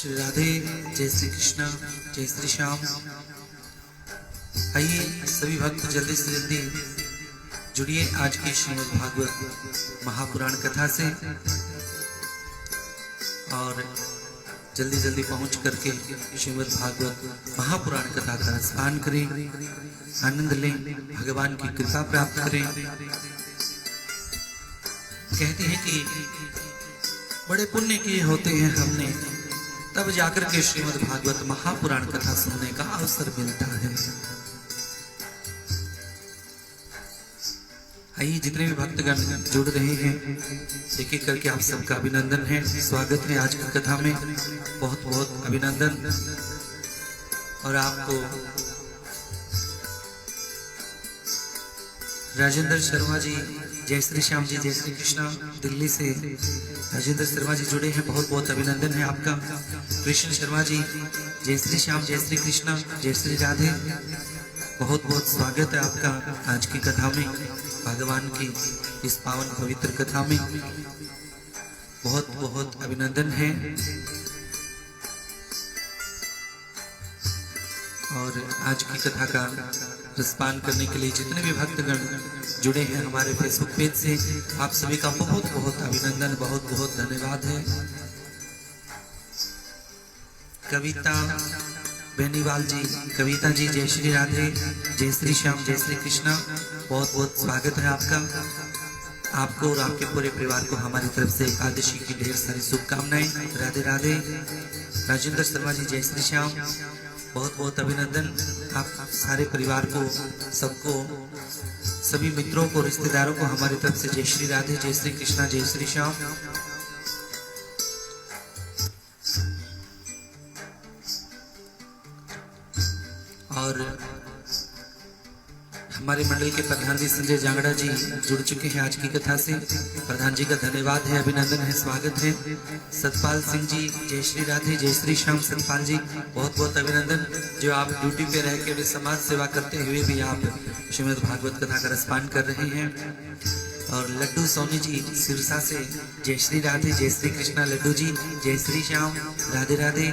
श्री राधे, जय श्री कृष्णा, जय श्री श्याम। आइए सभी भक्त जल्दी से जल्दी जुड़िए आज की श्रीमद् भागवत महापुराण कथा से और जल्दी जल्दी पहुंच करके श्रीमद् भागवत महापुराण कथा का स्नान करें, आनंद लें, भगवान की कृपा प्राप्त करें। कहते हैं कि बड़े पुण्य किए होते हैं हमने, तब जाकर के श्रीमद् भागवत महापुराण कथा सुनने का अवसर मिलता है। आइए जितने भी भक्तगण जुड़ रहे हैं, एक एक करके आप सबका अभिनंदन है, स्वागत है आज की कथा में। बहुत बहुत अभिनंदन। और आपको राजेंद्र शर्मा जी, जय श्री श्याम जी, जय श्री कृष्णा, दिल्ली से राजेंद्र शर्मा जी जुड़े हैं, बहुत बहुत अभिनंदन है आपका। कृष्ण शर्मा जी, जय श्री श्याम, जय श्री कृष्णा, जय श्री राधे, बहुत बहुत स्वागत है आपका आज की कथा में, भगवान की इस पावन पवित्र कथा में। बहुत बहुत अभिनंदन है। और आज की कथा का रसपान करने के लिए जितने भी भक्तगण जुड़े हैं हमारे फेसबुक पेज से, आप सभी का बहुत बहुत अभिनंदन, बहुत बहुत धन्यवाद है। कविता बेनीवाल जी, कविता जी, जय श्री राधे, जय श्री श्याम, जय श्री कृष्णा, बहुत बहुत स्वागत है आपका। आपको और आपके पूरे परिवार को हमारी तरफ से एकादशी की ढेर सारी शुभकामनाएं। राधे राधे। राजेंद्र शर्मा जी, जय श्री श्याम, बहुत बहुत अभिनंदन। आप सारे परिवार को, सबको, सभी मित्रों को, रिश्तेदारों को हमारी तरफ से जय श्री राधे, जय श्री कृष्णा, जय श्री श्याम। और हमारे मंडल के प्रधान जी संजय जांगड़ा जी जुड़ चुके हैं आज की कथा से। प्रधान जी का धन्यवाद है, अभिनंदन है, स्वागत है। सतपाल सिंह जी, जय श्री राधे, जय श्री श्याम। सतपाल जी, बहुत बहुत अभिनंदन, जो आप ड्यूटी पे रह के भी समाज सेवा करते हुए भी आप श्रीमद् भागवत कथा का रसपान कर रहे हैं। और लड्डू सोनी जी सिरसा से, जय श्री राधे, जय श्री कृष्णा। लड्डू जी, जय श्री श्याम, राधे राधे।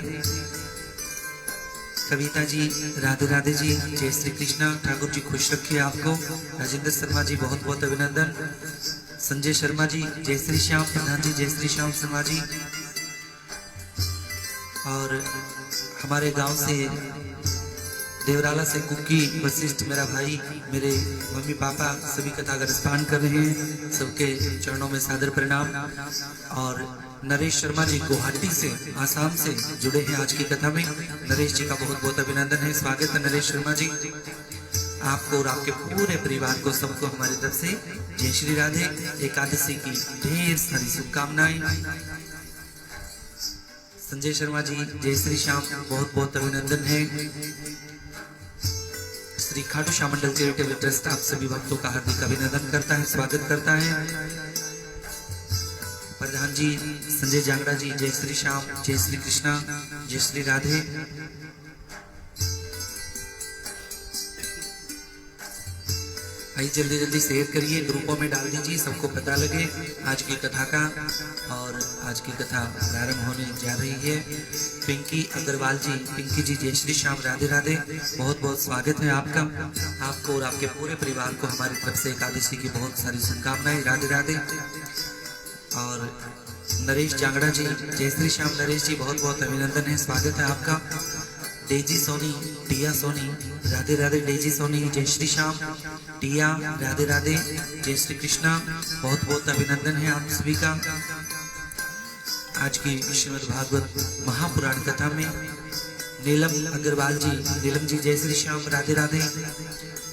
कविता जी, राधे राधे जी, जय श्री कृष्णा। ठाकुर जी खुश रखिए आपको। राजेंद्र शर्मा जी, बहुत बहुत अभिनंदन। संजय शर्मा जी, जय श्री श्याम। प्रधान जी, जय श्री श्याम शर्मा जी। और हमारे गांव से देवराला से कुक्की वशिष्ठ, मेरा भाई, मेरे मम्मी पापा सभी कथा का रसपान कर रहे हैं, सबके चरणों में सादर प्रणाम। और नरेश शर्मा जी गुवाहाटी से, आसाम से जुड़े हैं आज की कथा में। नरेश जी का बहुत बहुत अभिनंदन है, स्वागत है नरेश शर्मा जी। आपको और आपके पूरे परिवार को, सबको हमारी तरफ से जय श्री राधे, एकादशी की ढेर सारी शुभकामनाएं। संजय शर्मा जी, जय श्री श्याम, बहुत बहुत अभिनंदन है। श्री खाटू श्याम मंडल चैरिटेबल ट्रस्ट आप सभी भक्तों का हार्दिक अभिनंदन करता है, स्वागत करता है। प्रधान जी संजय जांगड़ा जी, जय श्री श्याम, जय श्री कृष्णा, जय श्री राधे। आइए जल्दी जल्दी शेयर करिए, ग्रुपों में डाल दीजिए, सबको पता लगे आज की कथा का। और आज की कथा प्रारंभ होने जा रही है। पिंकी अग्रवाल जी, पिंकी जी, जय श्री श्याम, राधे राधे, बहुत बहुत स्वागत है आपका। आपको और आपके पूरे परिवार को हमारी तरफ से एकादशी की बहुत सारी शुभकामनाएं। राधे राधे। और नरेश जांगड़ा जी, जय श्री श्याम। नरेश जी, बहुत बहुत अभिनंदन है, स्वागत है आपका। डेजी सोनी, टिया सोनी, राधे राधे। डेजी सोनी, जय श्री श्याम। टिया, राधे राधे, जय श्री कृष्णा, बहुत बहुत अभिनंदन है आप सभी का आज की श्रीमद् भागवत महापुराण कथा में। नीलम अग्रवाल जी, नीलम जी, जय श्री श्याम, राधे राधे,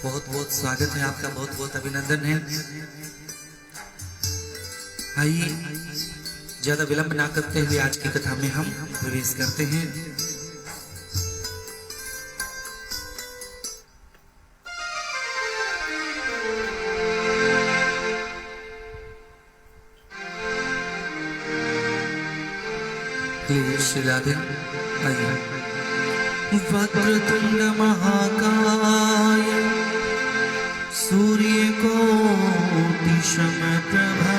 बहुत बहुत स्वागत है आपका, बहुत बहुत अभिनंदन है। आइए ज्यादा विलंब ना करते हुए आज की कथा में हम प्रवेश करते हैं। श्री राधे। आइए। वक्रतुंड महाकाय सूर्यकोटि समप्रभा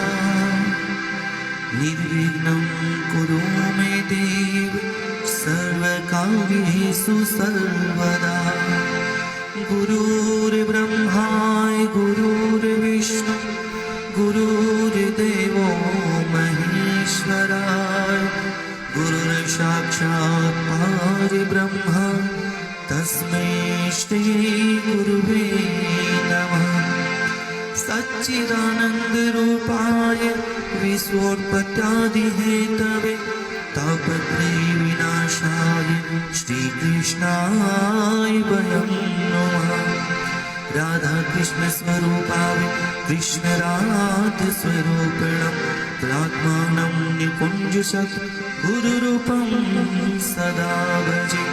निर्विघ्नं कुरु मे देव भावेषु सर्वदा। गुरुर्ब्रह्मा गुरुर्विष्णु गुरुर्देवो महेश्वराय। गुरुर्साक्षात् परब्रह्म तस्मै श्री गुरुवे नमः। सच्चिदानंद रूपाय विश्वोत्पत्त्यादिहेतवे तापत्रयविनाशाय श्रीकृष्णाय वयं नमः। राधा कृष्ण स्वरूपाय कृष्ण राधा स्वरूपिणं प्रात्मानं निकुञ्जसत् गुरुरूपं सदा भजे।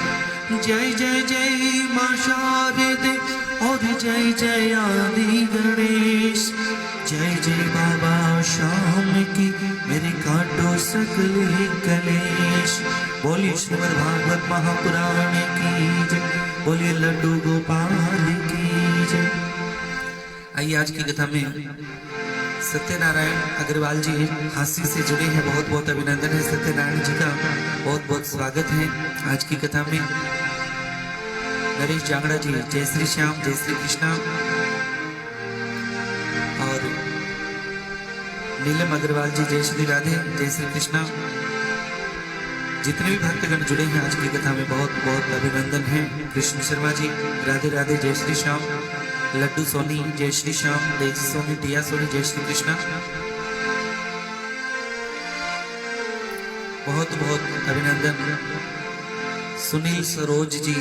जय जय जय मां शारदे और जय जय आदि गणेश। जय जय बाबा शाम की मेरे काटो सकले कलेश। बोलिए श्रीमद् भागवत महापुराण की जय। बोलिए लड्डू गोपाल की जय। आइए आज की कथा में सत्यनारायण अग्रवाल जी हास्य से जुड़े हैं। बहुत बहुत अभिनंदन है सत्यनारायण जी का, बहुत बहुत स्वागत है आज की कथा में। नरेश जांगड़ा जी जय श्री श्याम जय श्री कृष्णा। और नीलम अग्रवाल जी जय श्री राधे जय श्री कृष्णा। जितने भी भक्तगण जुड़े हैं आज की कथा में बहुत बहुत अभिनंदन है। कृष्ण शर्मा जी राधे राधे जय श्री श्याम। लड्डू सोनी जय श्री श्याम। डेजी सोनी टिया सोनी जय श्री कृष्णा। बहुत बहुत अभिनंदन। सुनील सरोज जी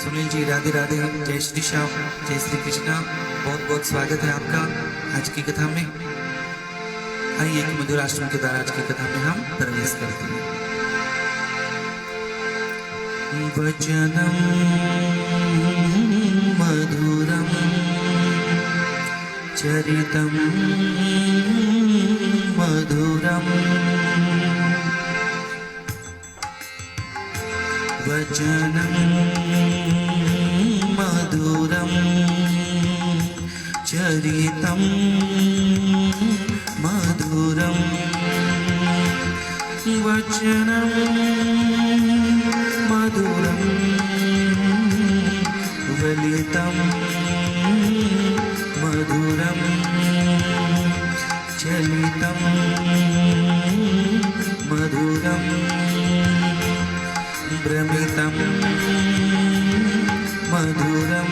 सुनील जी राधे राधे जय श्री श्याम जय श्री कृष्णा। बहुत बहुत स्वागत है आपका आज की कथा में। आइए एक मधुराष्टम के द्वारा आज की कथा में हम प्रवेश करते हैं। वचनम मधुरम चरितम मधुरम। वचनम मधुरम चरितम मधुरम। वचनम मधुरम वलितम मधुरम चलितम मधुरम। भ्रमितम मधुरम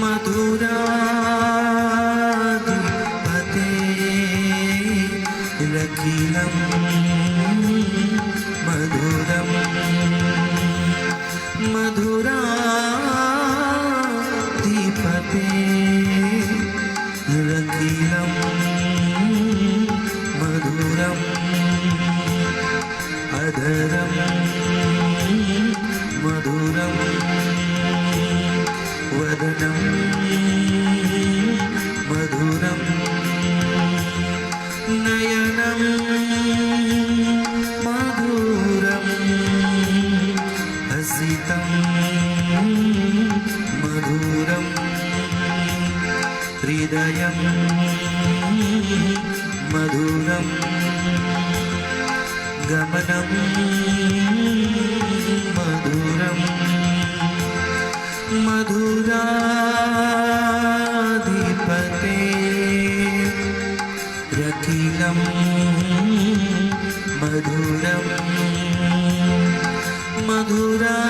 मधुराधिपते रखिलं मधुरम। मधुराधिपते रखिलं मधुरम। अधरम मधुरम वदनम मधुरम। नयनम मधुरम हसितम मधुरम। हृदयम मधुरम गमनम मधुरम। मधुराधिपते रखिलं मधुरम। मधुराधिपते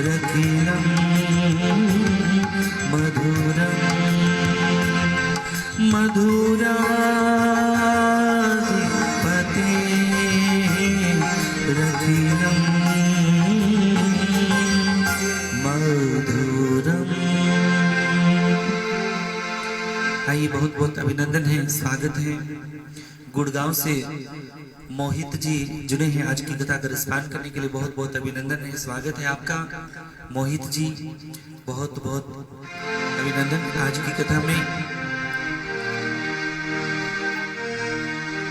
रखिलं मधुरम। मधुराधिपते रखिलं मधुरम। आइए बहुत बहुत अभिनंदन है स्वागत है। गुड़गांव से मोहित जी जुड़े हैं आज की कथा का रसपान करने के लिए। बहुत बहुत अभिनंदन है स्वागत है आपका मोहित जी। बहुत बहुत अभिनंदन आज की कथा में।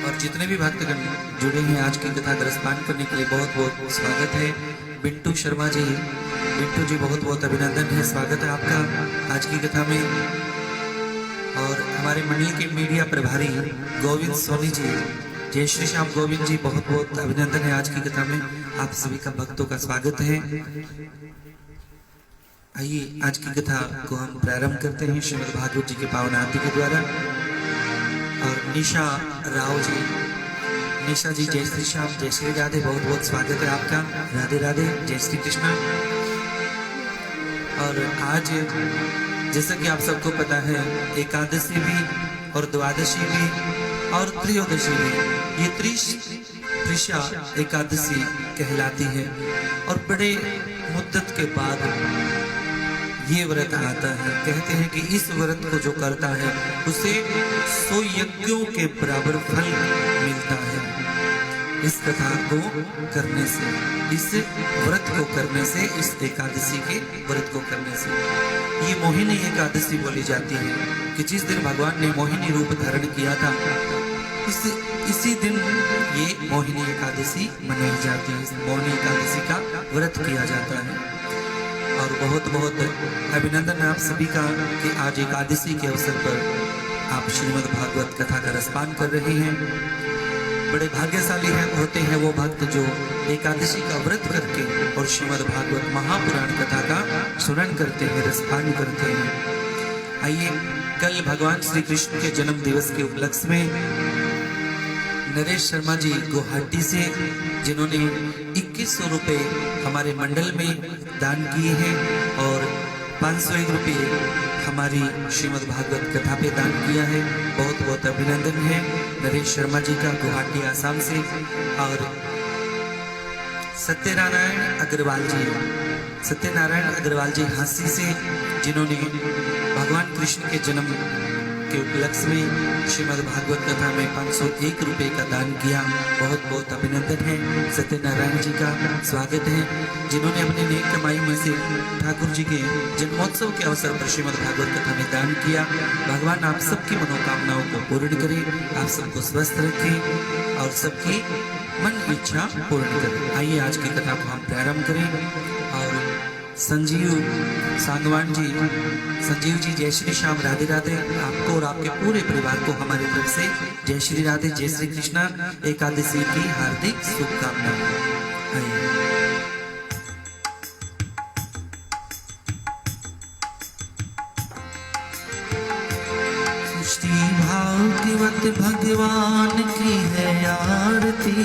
और जितने भी भक्तगण जुड़े हैं आज की कथा का रसपान करने के लिए बहुत बहुत स्वागत है। बिट्टू शर्मा जी बिट्टू जी बहुत बहुत अभिनंदन है स्वागत है आपका आज की कथा में। और हमारे मंडल के मीडिया प्रभारी गोविंद सोनी जी, जय श्री श्याम गोविंद जी, बहुत बहुत अभिनंदन है। आज की कथा में आप सभी का भक्तों का स्वागत है। आइए आज की कथा को हम प्रारंभ करते हैं श्रीमद् भागवत जी के पावन आरती के द्वारा। और निशा राव जी, निशा जी जय श्री श्याम, जय श्री राधे, बहुत बहुत स्वागत है आपका। राधे राधे, जय श्री कृष्ण। और आज जैसा कि आप सबको पता है, एकादशी भी और द्वादशी भी और त्रयोदशी भी, ये त्रिशा एकादशी कहलाती है। और बड़े मुद्दत के बाद ये व्रत आता है। कहते हैं कि इस व्रत को जो करता है उसे 100 यज्ञों के बराबर फल मिलता है। इस कथा को करने से, इस व्रत को करने से, इस एकादशी के व्रत को करने से, ये मोहिनी एकादशी बोली जाती है कि जिस दिन भगवान ने मोहिनी रूप धारण किया था, इसी दिन ये मोहिनी एकादशी मनाई जाती है। मोहिनी एकादशी का व्रत किया जाता है। और बहुत बहुत अभिनंदन आप सभी का कि आज एकादशी के अवसर पर आप श्रीमद् भागवत कथा का रसपान कर रहे हैं। बड़े भाग्यशाली होते हैं वो भक्त जो एकादशी का व्रत करके और श्रीमद् भागवत महापुराण कथा का स्मरण करते हैं, रसपान करते हैं। आइए, कल भगवान श्री कृष्ण के जन्म दिवस के उपलक्ष्य में नरेश शर्मा जी गुवाहाटी से, जिन्होंने 2100 रुपये हमारे मंडल में दान किए हैं और 501 रुपये हमारी श्रीमद् भागवत कथा पे दान किया है। बहुत बहुत अभिनंदन है नरेश शर्मा जी का, गुवाहाटी आसाम से। और सत्यनारायण अग्रवाल जी हांसी से, जिन्होंने भगवान कृष्ण के जन्म के उपलक्ष्य में श्रीमद् भागवत कथा में 501 रुपये का दान किया। बहुत बहुत अभिनंदन है सत्यनारायण जी का, स्वागत है। जिन्होंने अपनी नेक कमाई में से ठाकुर जी के जन्मोत्सव के अवसर पर श्रीमद् भागवत कथा में दान किया। भगवान आप सबकी मनोकामनाओं को पूर्ण करे, आप सबको स्वस्थ रखे और सबकी मन इच्छा पूर्ण करे। आइए आज की कथा को हम प्रारंभ करें। और संजीव जी जय श्री श्याम, राधे राधे, आपको और आपके पूरे परिवार को हमारी तरफ से जय श्री राधे, जय श्री कृष्णा, एकादशी की हार्दिक शुभकामनाएं। भागवत भगवान की है आरती,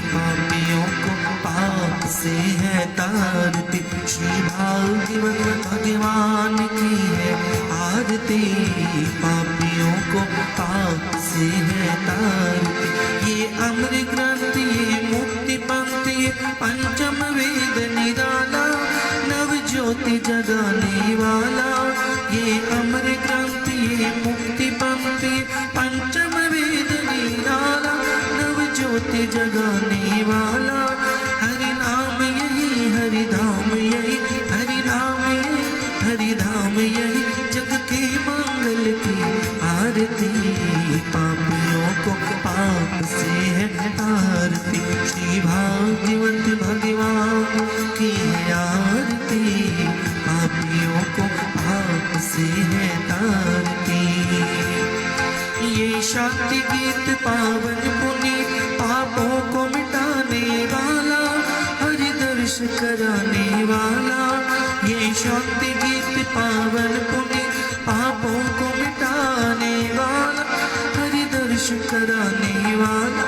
पापियों को पाप से है तारती। श्री भागवत भगवान की है आरती, पापियों को पाप से है तारती। ये अमर ग्रंथ, ये मुक्ति पंक्ति, पंचम वेद निराला, नव ज्योति जगाने वाला। ये अमर ग्रंथ, ये मुक्ति पंक्ति, पंचम वेद निराला, नव ज्योति जगाने वाला। हरि नाम यही, हरि धाम यही, हरि नाम यही, हरि धाम यही, जग के मंगल की आरती। पापियों को पाप से है आरती, श्री भागवत भगवान की है आरती। पापियों को पाप से है तारती। ये शांति गीत पावन पुनीत, पापों को मिटाने वाला, हरि दर्श कराने वाला। ये शांति गीत पावन पुनीत, पापों को मिटाने वाला, हरि दर्श कराने वाला।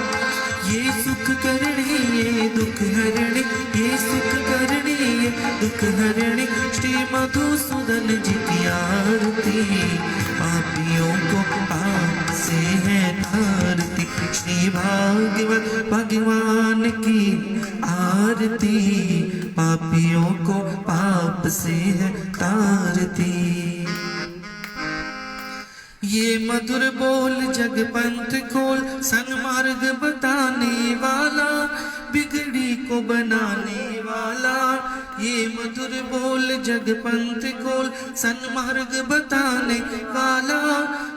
ये सुख करणी, ये दुख हरणी, ये सुख करणी, ये दुख हरणी, श्री मधुसूदन जी की आरती। पापियों को पाप से है तारती, श्री भागवत भगवान की आरती। पापियों को पाप से है तारती। ये मधुर बोल जगपंथ खोल, सन्मार्ग बताने वाला, बिगड़ी को बनाने वाला। ये मधुर बोल जगपंथ खोल, सन्मार्ग बताने वाला,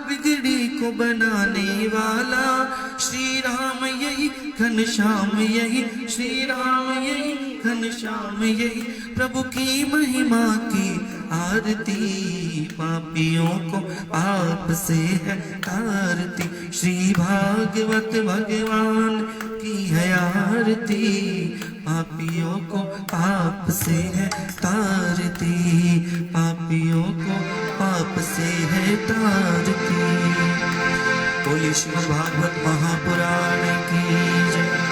बिगड़ी को बनाने वाला। श्री राम यही, घनश्याम यही, श्री राम यही, घनश्याम यही, प्रभु की महिमा की आरती, पापियों को पाप से है तारती, श्री भागवत भगवान की है आरती, पापियों को पाप से है तारती, पापियों को पाप से है तारती। बोलिए श्रीमद् भागवत महापुराण की जय।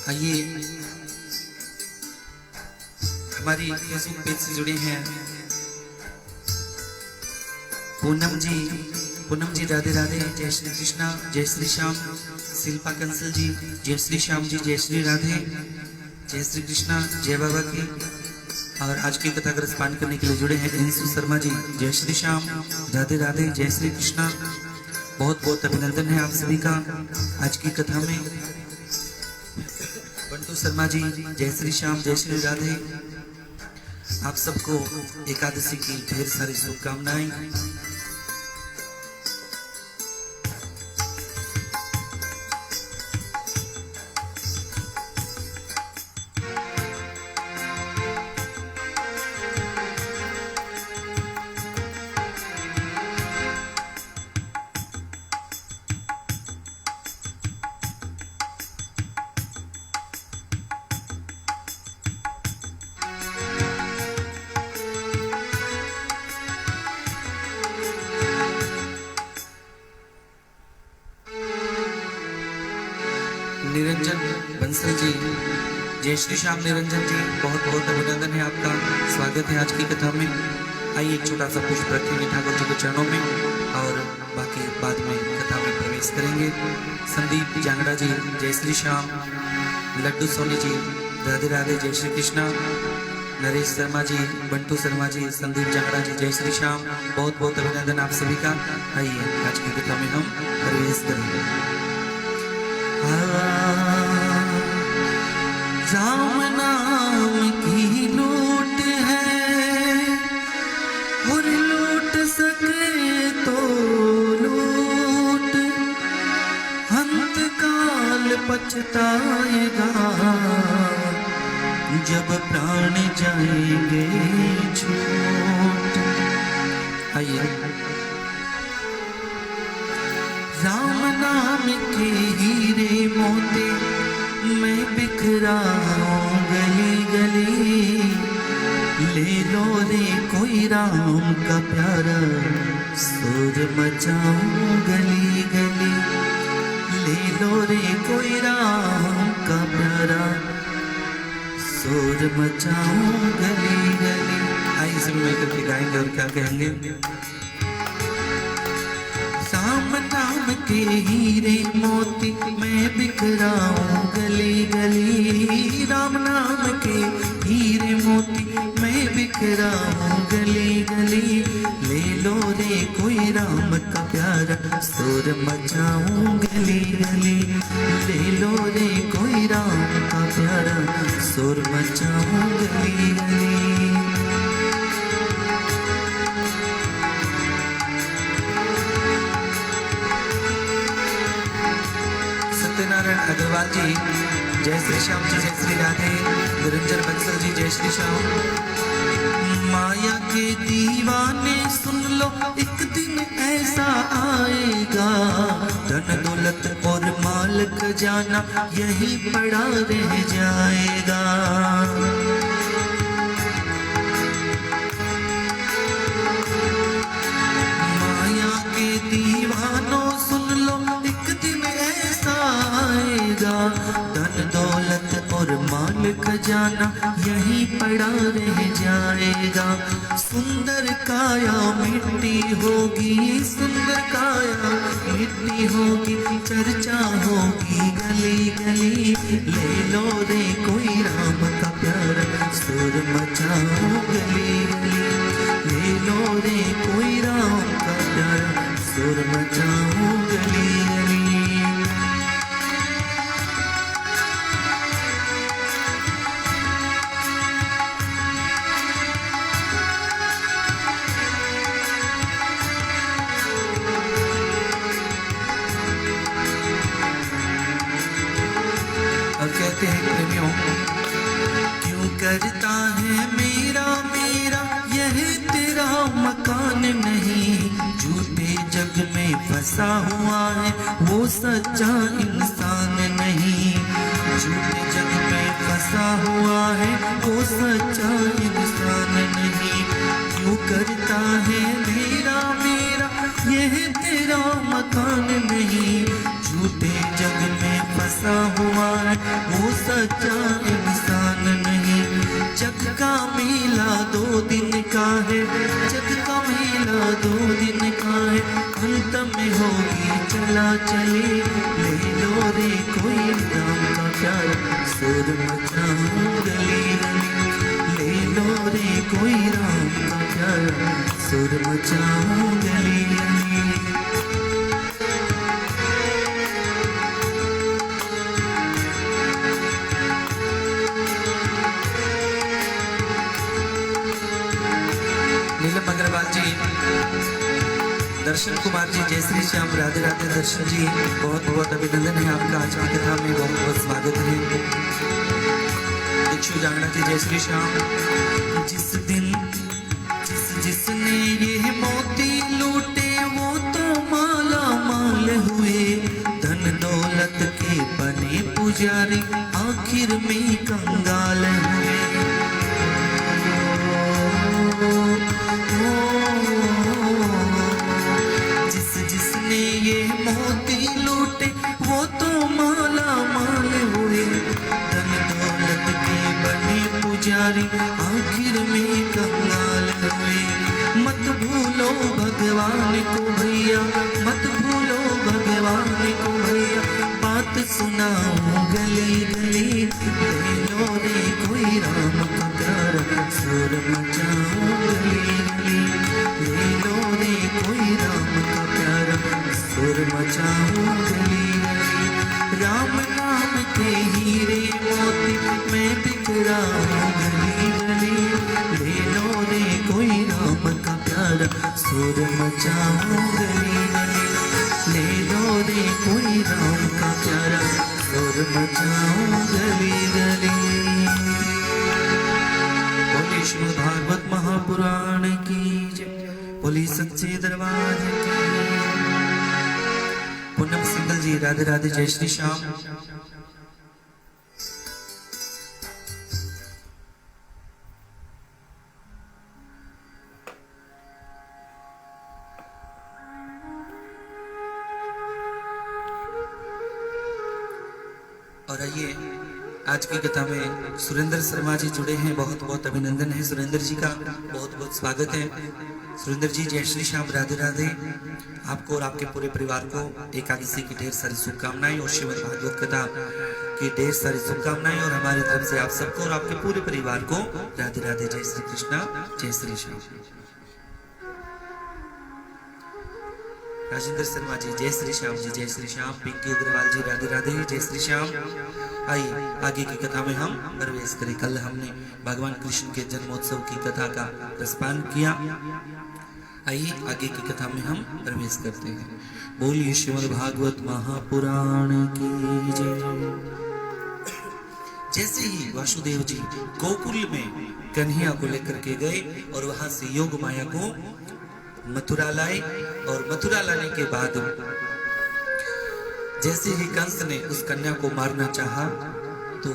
आइए, हमारी फेसबुक पेज से जुड़े हैं पूनम जी राधे राधे, जय श्री कृष्णा, जय श्री श्याम, शिल्पा कंसल जी, जय श्री श्याम जी, जय श्री राधे, जय श्री कृष्णा, जय बाबा की। और आज की कथा का रसपान करने के लिए जुड़े हैं इंसु शर्मा जी, जय श्री श्याम, राधे राधे, जय श्री कृष्णा। बहुत बहुत अभिनंदन है आप सभी का आज की कथा में। बंटू शर्मा जी, जय श्री श्याम, जय श्री राधे। आप सबको एकादशी की ढेर सारी शुभकामनाएं। निरंजन बंसल जी, जय श्री श्याम निरंजन जी, बहुत बहुत अभिनंदन है आपका, स्वागत है आज की कथा में। आइए एक छोटा सा पुष्प रखेंगे ठाकुर जी के चरणों में और बाकी बाद में कथा में प्रवेश करेंगे। संदीप जांगड़ा जी, जय श्री श्याम, लड्डू सोनी जी, राधे राधे, जय श्री कृष्णा, नरेश शर्मा जी, बंटू शर्मा जी, संदीप जांगड़ा जी, जय श्री श्याम, बहुत बहुत अभिनंदन आप सभी का। आइए आज की कथा में हम प्रवेश करेंगे। राम नाम की लूट है और लूट सके तो लूट, अंत काल पछताएगा जब प्राण जाएंगे छूट। आइए, राम नाम के हीरे मोती मैं बिखराऊं गली गली, ले लो रे कोई राम का प्यारा सुर मचाऊं गली गली, ले लो रे कोई राम का प्यारा सुर मचाऊं गली गली। आइए सब मिलकर के गाएंगे और क्या कहेंगे। राम नाम के हीरे मोती मैं बिखराऊं गली गली, राम नाम के हीरे मोती मैं बिखराऊं गली गली, ले लो रे कोई राम का प्यारा सुर मचाऊं गली गली, ले लो रे कोई राम का प्यारा सुर मचाऊं गली गली। सत्यनारायण अग्रवाल जी, जय श्री श्याम जी, जय श्री राधे, निरंजन बंसल जी, जय श्री श्याम। माया के दीवाने सुन लो, एक दिन ऐसा आएगा, धन दौलत और माल खजाना यही पड़ा रह जाएगा। माया के दीवानों सुन लो, एक दिन ऐसा आएगा, धन दौलत और और माल खजाना यहीं पड़ा रह जाएगा। सुंदर काया मिट्टी होगी, सुंदर काया मिट्टी होगी, चर्चा होगी गली गली। ले लो रे कोई राम का प्यारा, सुर मचाओ गली गली। ले लो रे कोई राम का प्यारा, सुर मचाओ गली गली। और कहते हैं प्रेमियों, क्यों करता है मेरा मेरा यह तेरा मकान नहीं। झूठे जग में फंसा हुआ है वो सच्चा इंसान नहीं। झूठे जग में फंसा हुआ है वो सच्चा इंसान नहीं। क्यों करता है मेरा मेरा यह तेरा मकान नहीं। झूठे जग में फंसा हुआ है वो सच्चा इंसान नहीं। जग का मेला 2 दिन का है, जग का मेला 2 दिन का है, अंत में होगी चला चले। ले लो रे कोई राम का प्यारा, सुर मचाओ गली गली। ले लो रे कोई राम का प्यारा, सुर मचाओ गली गली। नीलम अग्रवाल जी, दर्शन कुमार जी, जय श्री श्याम, राधे राधे। दर्शन जी बहुत बहुत अभिनंदन है आपका, आज की कथा में बहुत बहुत स्वागत है। दीक्षु जांगड़ा जी, जय श्री श्याम। जिस दिन जिसने ये मोती लूटे वो तो माला माल हुए। धन दौलत के बने पुजारी आखिर में कंगाल हुए। जिसने ये मोती लूटे वो तो माला माल हुए। धन दौलत के बने पुजारी आखिर में कंगाल हुए। मत भूलो भगवान को भैया, मत भूलो भगवान को भैया, बात सुनाओ गली गली। ले लो रे कोई राम का प्यारा, सुर मचाओ गली गली। ले लो रे कोई राम का प्यारा, सुर मचाओ गली गली। राम नाम के हीरे मोती मैं बिखराऊं गली गली। ले लो रे कोई राम का प्यारा, सुर मचाओ गली गली। ले लो रे कोई राम का प्यारा, सुर मचाओ गली गली। बोलिए श्रीमद् भागवत महापुराण की जय, बोलिए सच्चे दरबार की। पूनम सिंगल जी, राधे राधे, जय श्री श्याम। और आइए आज की कथा में सुरेंद्र शर्मा जी जुड़े हैं, बहुत बहुत अभिनंदन है सुरेंद्र जी का, बहुत बहुत स्वागत है। सुरेंद्र जी, जय श्री श्याम, राधे राधे। आपको और आपके पूरे परिवार को एकादशी की ढेर सारी शुभकामनाएं और श्रीमद् भागवत कथा की ढेर सारी शुभकामनाएं और हमारी तरफ से आप सबको और आपके पूरे परिवार को राधे राधे, जय श्री कृष्णा, जय श्री श्याम। राजेंद्र शर्मा जी, जय श्री श्याम जी, जय श्री श्याम। पिंकी अग्रवाल जी, राधे राधे, जय श्री श्याम। आइए आगे की कथा में हम प्रवेश करें। कल हमने भगवान कृष्ण के जन्मोत्सव की कथा का रसपान किया। आइए आगे की कथा में हम प्रवेश करते हैं। बोलिए श्रीमद् भागवत महापुराण की जय। जैसे ही वासुदेव जी गोकुल में कन्हैया को लेकर के गए और वहां से योग माया को मथुरा लाए, और मथुरा लाने के बाद जैसे ही कंस ने उस कन्या को मारना चाहा तो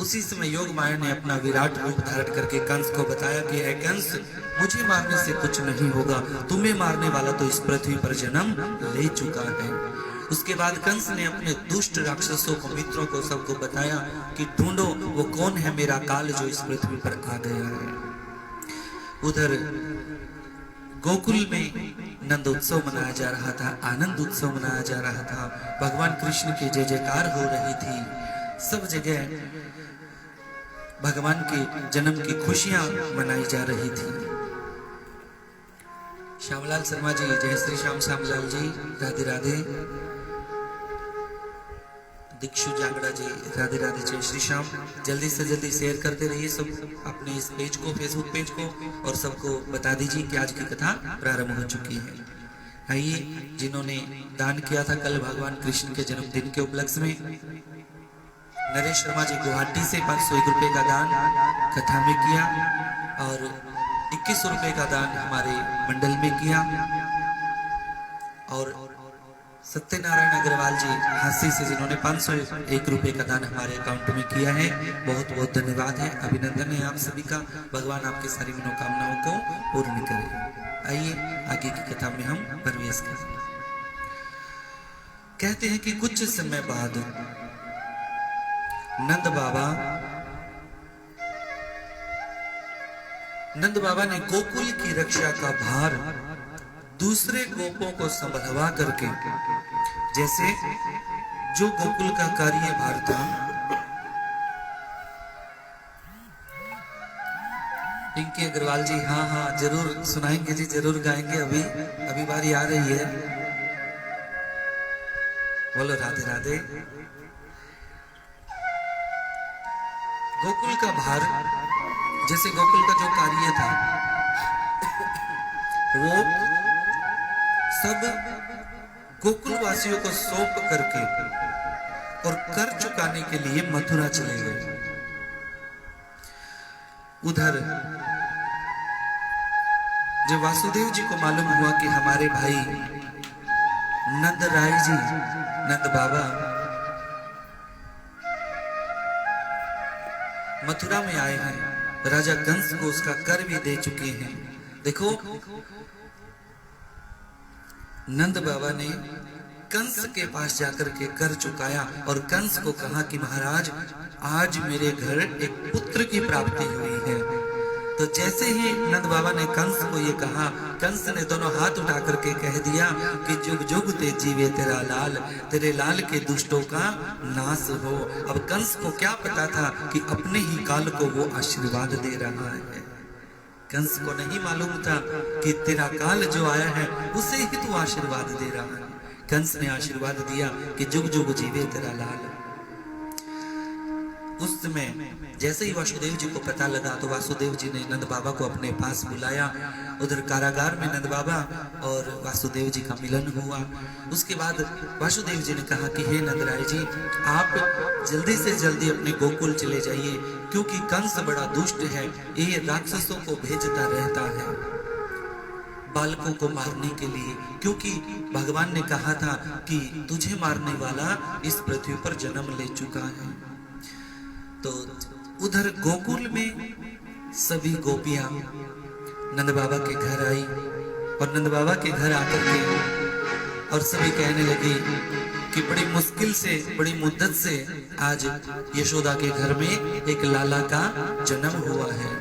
उसी समय योग माया ने अपना विराट रूप धारण करके कंस को बताया कि है कंस, मुझे मारने से कुछ नहीं होगा, तुम्हें मारने वाला तो इस पृथ्वी पर जन्म ले चुका है। उसके बाद कंस ने अपने दुष्ट राक्षसों को, मित्रों को, सबको बताया कि ढूंढो वो कौन है मेरा काल जो इस पृथ्वी पर आ गया है। उधर गोकुल में नंद उत्सव मनाया जा रहा था, आनंद उत्सव मनाया जा रहा था, भगवान कृष्ण की जय जयकार हो रही थी। सब जगह भगवान के जन्म की खुशियां मनाई जा रही थी। श्यामलाल शर्मा जी, जय श्री श्याम श्यामलाल जी, राधे राधे। दीक्षु जांगड़ा जी, राधे राधे, जय श्री श्याम। जल्दी से जल्दी शेयर करते रहिए सब अपने इस पेज को, फेसबुक पेज को, और सबको बता दीजिए कि आज की कथा प्रारंभ हो चुकी है। आइए, जिन्होंने दान किया था कल भगवान कृष्ण के जन्मदिन के उपलक्ष्य में, नरेश शर्मा जी गुवाहाटी से 501 रुपए का दान कथा में किया, और 21 रुपए का दान हमारे मंडल में किया, और सत्यनारायण अग्रवाल जी हांसी से जिन्होंने 501 रुपए का दान हमारे अकाउंट में किया है। बहुत बहुत धन्यवाद है, अभिनंदन है आप सभी का। भगवान आपकी सारी मनोकामनाओं को पूर्ण करे। आइए आगे की कथा में हम प्रवेश करें। कहते हैं कि कुछ समय बाद नंद बाबा ने गोकुल की रक्षा का भार दूसरे गोपों को संभलवा करके, जैसे जो गोकुल का कार्य भार था, पिंकी अग्रवाल जी, हाँ हाँ जरूर सुनाएंगे जी, जरूर गाएंगे। अभी बारी आ रही है। बोलो राधे राधे। गोकुल का भार, जैसे गोकुल का जो कार्य था वो सब गोकुल वासियों को सौंप करके और कर चुकाने के लिए मथुरा चले गए। उधर जब वासुदेव जी को मालूम हुआ कि हमारे भाई नंद राय जी, नंद बाबा मथुरा में आए हैं, राजा कंस को उसका कर भी दे चुके हैं। देखो, नंद बाबा ने कंस के पास जाकर के कर चुकाया और कंस को कहा कि महाराज, आज मेरे घर एक पुत्र की प्राप्ति हुई है। तो जैसे ही नंद बाबा ने कंस को ये कहा, कंस ने दोनों हाथ उठा करके कह दिया कि जुग जुग ते जीवे तेरा लाल, तेरे लाल के दुष्टों का नाश हो। अब कंस को क्या पता था कि अपने ही काल को वो आशीर्वाद दे रहा है। कंस को नहीं मालूम था कि तेरा काल जो आया है उसे ही तू आशीर्वाद दे रहा है। कंस ने आशीर्वाद दिया कि जुग जुग जीवे तेरा लाल। उस समय जैसे ही वासुदेव जी को पता लगा तो वासुदेव जी ने नंद बाबा को अपने पास बुलाया। उधर कारागार में नंद बाबा और वासुदेव जी का मिलन हुआ। उसके बाद वासुदेव जी ने कहा कि हे नंद राय जी, आप जल्दी से जल्दी अपने गोकुल चले जाइए, क्योंकि कंस बड़ा दुष्ट है, ये राक्षसों को भेजता रहता है बालकों को मारने के लिए, क्योंकि भगवान ने कहा था कि तुझे मारने वाला इस पृथ्वी पर जन्म ले चुका है। तो उधर गोकुल में सभी गोपियां नंद बाबा के घर आई और नंद बाबा के घर आकर के और सभी कहने लगी कि बड़ी मुश्किल से, बड़ी मुद्दत से आज यशोदा के घर में एक लाला का जन्म हुआ है।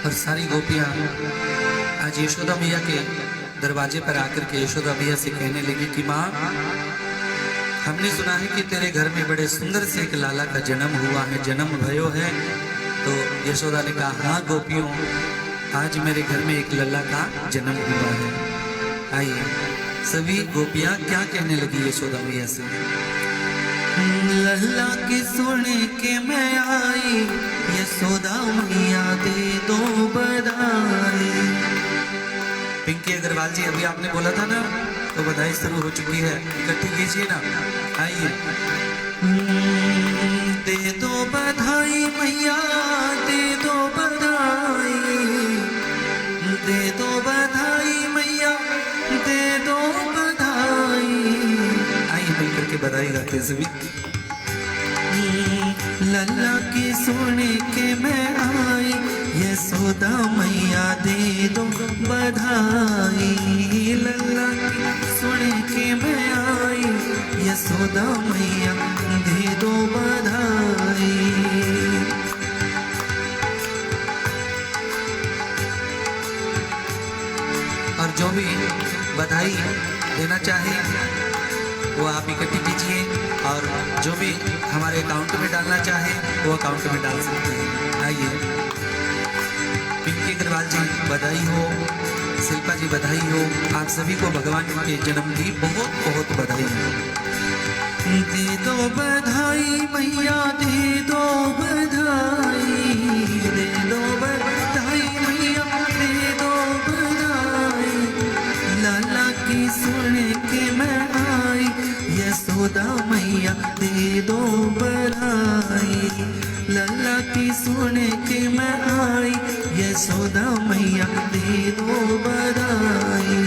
और सारी गोपियां आज यशोदा मैया के दरवाजे पर आकर के यशोदा मैया से कहने लगी कि माँ, हमने सुना है कि तेरे घर में बड़े सुंदर से एक लाला का जन्म हुआ है, जन्म भयो है। तो यशोदा ने कहा, हाँ गोपियों, आज मेरे घर में एक लल्ला का जन्म हुआ है। आइए सभी गोपियां क्या कहने लगी यशोदा मैया से। लल्ला के सुन के मैं आई, यशोदा मैया दे दो बधाई। पिंकी अग्रवाल जी, अभी आपने बोला था ना, तो बधाई शुरू हो चुकी है, इकट्ठी कीजिए ना। आइए, दे दो बधाई मैया, दे दो बधाई, दे दो बधाई मैया, दे दो बधाई। गाते हैं सभी। लल्ला की सुन के मैं आई, यशोदा मैया दे दो बधाई। लल्ला की सुन के मैं आई, यशोदा मैया दे दो बधाई। और जो भी बधाई देना चाहे वो आप इकट्ठी कीजिए, और जो भी हमारे अकाउंट में डालना चाहे वो अकाउंट में डाल सकते हैं। आइए, पिंकी अग्रवाल जी बधाई हो, शिल्पा जी बधाई हो, आप सभी को भगवान के जन्म की बहुत बहुत बधाई हो। दे दो बधाई मैया, दे दो बधाई, दे दो बधाई मैया, दे दो बधाई। लाला की सुन के मैं आई, यशोदा मैया दे दो बधाई। लल्ला की सुन के मैं आई, यशोदा मैया दे दो बधाई।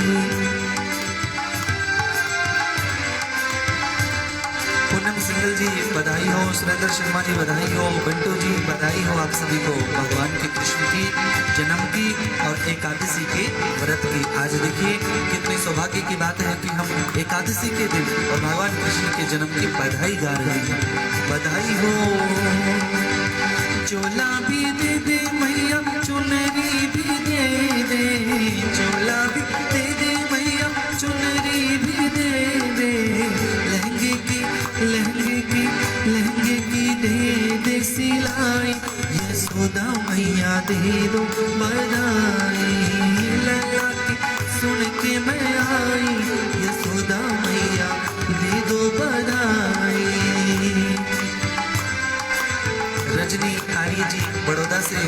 पूनम सिंगल जी बधाई हो, सुरेंद्र शर्मा जी बधाई हो, बंटू जी बधाई हो आप सभी को भगवान के कृष्ण की जन्म की और एकादशी के व्रत की। आज देखिए कितने सौभाग्य की बात है कि हम एकादशी के दिन और भगवान कृष्ण के जन्म की बधाई गा रहे हैं। बधाई हो। चोला भी दे दे मैया, चुनरी भी दे दे, चोला भी दे दे मैया, चुनरी भी दे दे। लहंगे की दे दे सिलाई, यशोदा मैया दे दो बधाई। लल्ला की सुन के मैं आई, यशोदा मैया दे दो बधाई। रजनी आर्य जी बड़ौदा से,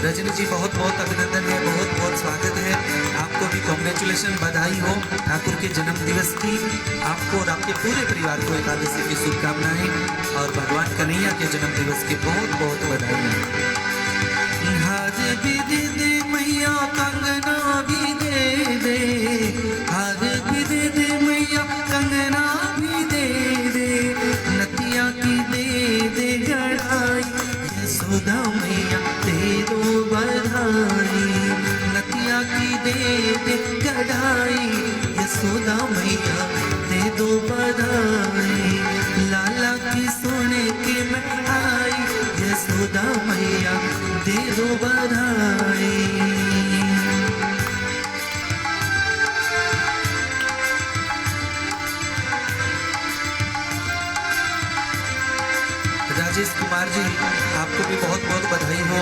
रजनी जी बहुत बहुत अभिनंदन है, बहुत बहुत स्वागत है आपको भी। कॉन्ग्रेचुलेशन, बधाई हो ठाकुर के जन्म दिवस की। आपको और आपके पूरे परिवार को एकादशी की शुभकामनाएं और भगवान कन्हैया के जन्म दिवस की बहुत बहुत बधाई। हार भी दे दे मैया, कंगना भी दे दे, हार भी दे दे मैया, कंगना भी दे दे। नतिया की दे दे गढ़ाई, यशोदा मैया दे दो बधाई। नतिया की दे दे गढ़ाई, यशोदा मैया दे दो बधाई। लाला की सुन के मैं आई, यशोदा मैया दे दो बधाई। राजेश कुमार जी आपको भी बहुत बहुत बधाई हो।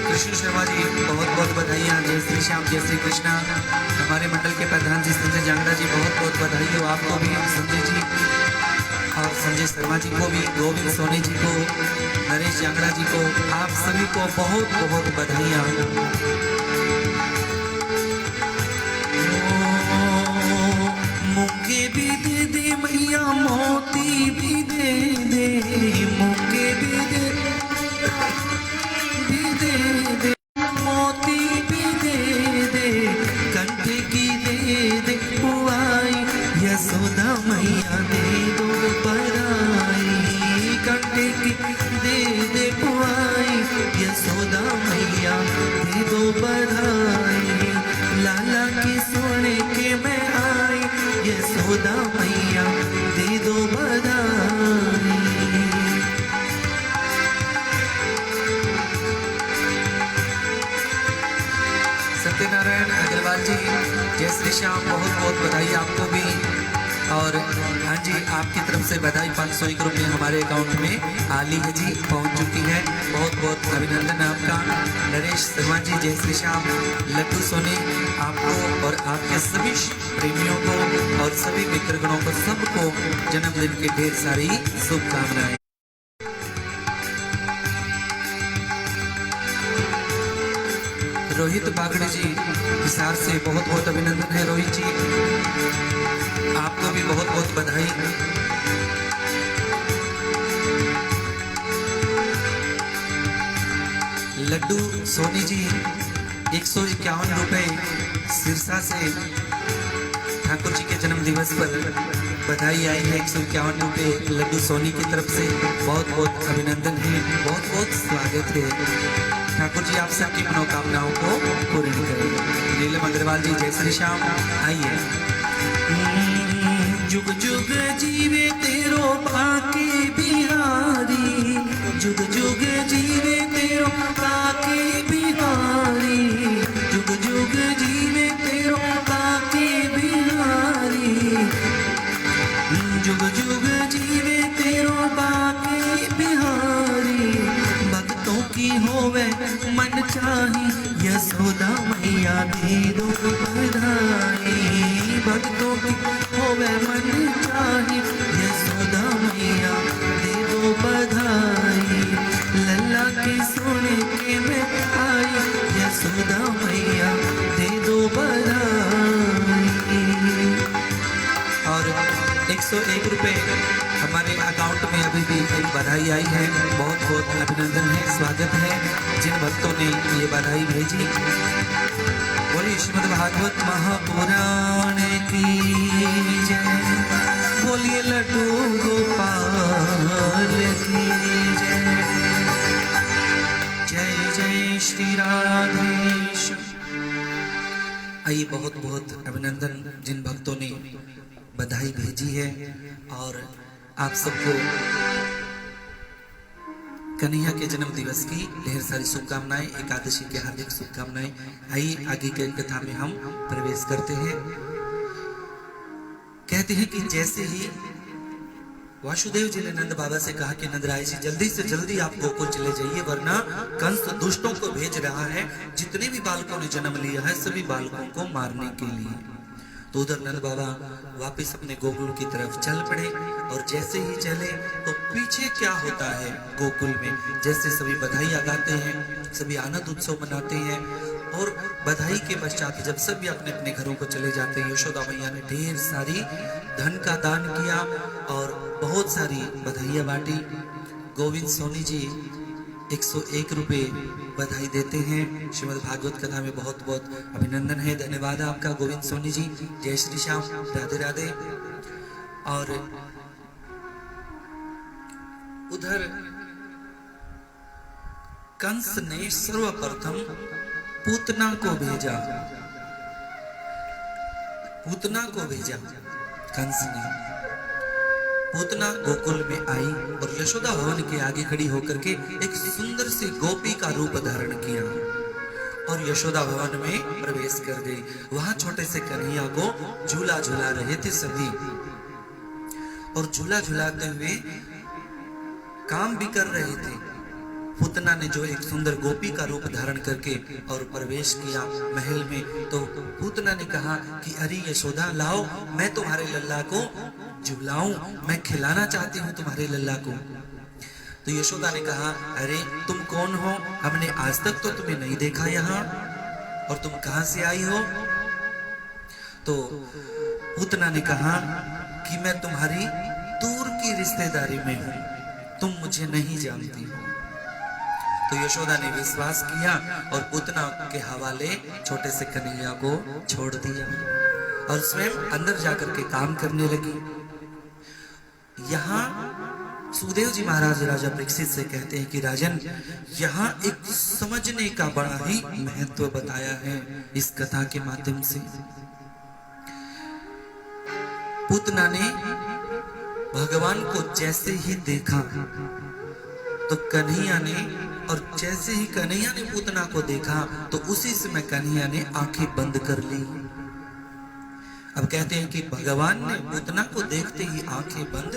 कृष्ण शर्मा जी बहुत बहुत बधाइयाँ। जय श्री श्याम, जय श्री कृष्णा। हमारे मंडल के प्रधान जी संजय जांगड़ा जी बहुत बहुत बधाई हो आपको भी, संजय जी और संजय शर्मा जी को भी, गोविंद सोनी जी को, नरेश जांगड़ा जी को, आप सभी को बहुत बहुत बधाइयाँ। मूंगे भी दे दे मैया, मोती भी दे दे, मूंगे भी दे दे, मोती भी दे दे। कंठ की दे दे पुआई, यशोदा मैया दे दो बधाई। कंठ की दे दे पुआई, यशोदा मैया दे दो बधाई। लाला की सुन के मैं आई, यशोदा मैया दे दो बधाई। सत्यनारायण अग्रवाल जी जय श्री श्याम, बहुत बहुत बधाई आपको भी। और हाँ जी, आपकी तरफ से बधाई 501 रुपये हमारे अकाउंट में आली है जी, पहुंच चुकी है। बहुत बहुत अभिनंदन आपका। नरेश शर्मा जी जय श्री श्याम। लड्डू सोनी आपको और आपके सभी प्रेमियों को और सभी मित्रगणों को सबको जन्मदिन की ढेर सारी शुभकामनाएं। रोहित बागड़े जी हिसार से बहुत बहुत अभिनंदन है। रोहित जी आपको भी बहुत बहुत बधाई। लड्डू सोनी जी 151 रुपए सिरसा से ठाकुर जी के जन्म दिवस पर बधाई आई है 151 रुपये लड्डू सोनी की तरफ से, बहुत बहुत अभिनंदन है, बहुत बहुत स्वागत है। ठाकुर जी आप सबकी मनोकामनाओं को पूर्ण करें। नीलम अग्रवाल जी, जय श्री श्याम। आइए। जुग जुग जीवे तेरो बाके बिहारी, जुग जुग जीवे तेरो बाके बिहारी, जुग जुग जीवे तेरो बाके बिहारी, जुग जुग जीवे तेरो बाके बिहारी। भक्तों की होवे मन चाही, यशोदा मैया दे दो बधाई। भक्तों की होवे मन चाही, यशोदा मैया दे दो बधाई। लल्ला की सोने के में आई, यशोदा मैया दे दो बधाई। और 101 रुपये हमारे अकाउंट में अभी भी एक बधाई आई है, बहुत बहुत अभिनंदन है, स्वागत है जिन भक्तों ने ये बधाई भेजी। बोलिए श्रीमद् भागवत महापुराण की जय, बोलिए लड्डू गोपाल की जय, जय जय श्री राधेश्वर। आइए, बहुत बहुत अभिनंदन जिन भक्तों ने बधाई भेजी है, और आप सबको कन्हैया के जन्म दिवस की ढेर सारी शुभकामनाएं, एकादशी की हार्दिक शुभकामनाएं। आइए आगे की कथा में हम प्रवेश करते हैं। कहते हैं कि जैसे ही वासुदेव जी ने नंद बाबा से कहा कि नंदराय जी जल्दी से जल्दी आप गोकुल चले जाइए, वरना कंस दुष्टों को भेज रहा है, जितने भी बालकों ने जन्म लिया है सभी बालकों को मारने के लिए। तो उधर नंद बाबा वापस अपने गोकुल की तरफ चल पड़े, और जैसे ही चले तो पीछे क्या होता है गोकुल में, जैसे सभी बधाई गाते हैं, सभी आनंद उत्सव मनाते हैं, और बधाई के पश्चात जब सभी अपने अपने घरों को चले जाते हैं, यशोदा मैया ने ढेर सारी धन का दान किया और बहुत सारी बधाइयाँ बांटी। गोविंद सोनी जी 101 रुपये बधाई देते हैं। श्रीमद् भागवत कथा में बहुत बहुत अभिनंदन है, धन्यवाद आपका गोविंद सोनी जी। जय श्री श्याम, राधे राधे। और उधर कंस ने सर्वप्रथम पूतना को भेजा, पूतना को भेजा कंस ने। पूतना गोकुल में आई और यशोदा भवन के आगे खड़ी होकर के एक सुंदर सी गोपी का रूप धारण किया और यशोदा भवन में प्रवेश कर गई। वहां छोटे से कन्हैया को झूला झूला रहे थे सभी, और झूला झूलाते हुए काम भी कर रहे थे। पूतना ने जो एक सुंदर गोपी का रूप धारण करके और प्रवेश किया महल में, तो पूतना ने कहा कि अरे यशोदा लाओ, मैं तुम्हारे लल्ला को झुलाऊं, मैं खिलाना चाहती हूँ तुम्हारे लल्ला को। तो यशोदा ने कहा अरे तुम कौन हो, हमने आज तक तो तुम्हें नहीं देखा यहाँ, और तुम कहाँ से आई हो। तो पूतना ने कहा कि मैं तुम्हारी दूर की रिश्तेदारी में हूँ, तुम मुझे नहीं जानती हो। तो यशोदा ने विश्वास किया और पूतना के हवाले छोटे से कन्हैया को छोड़ दिया और स्वयं अंदर जाकर के काम करने लगी। यहाँ सुखदेव जी महाराज राजा परीक्षित से कहते हैं कि राजन, यहाँ एक समझने का बड़ा ही महत्व बताया है इस कथा के माध्यम से। पूतना ने भगवान को जैसे ही देखा तो कन्हैया ने, और जैसे ही कन्हैया ने पूतना को देखा तो उसी समय कन्हैया ने आंखें बंद कर ली। अब कहते हैं कि भगवान ने पूतना को देखते ही आंखें बंद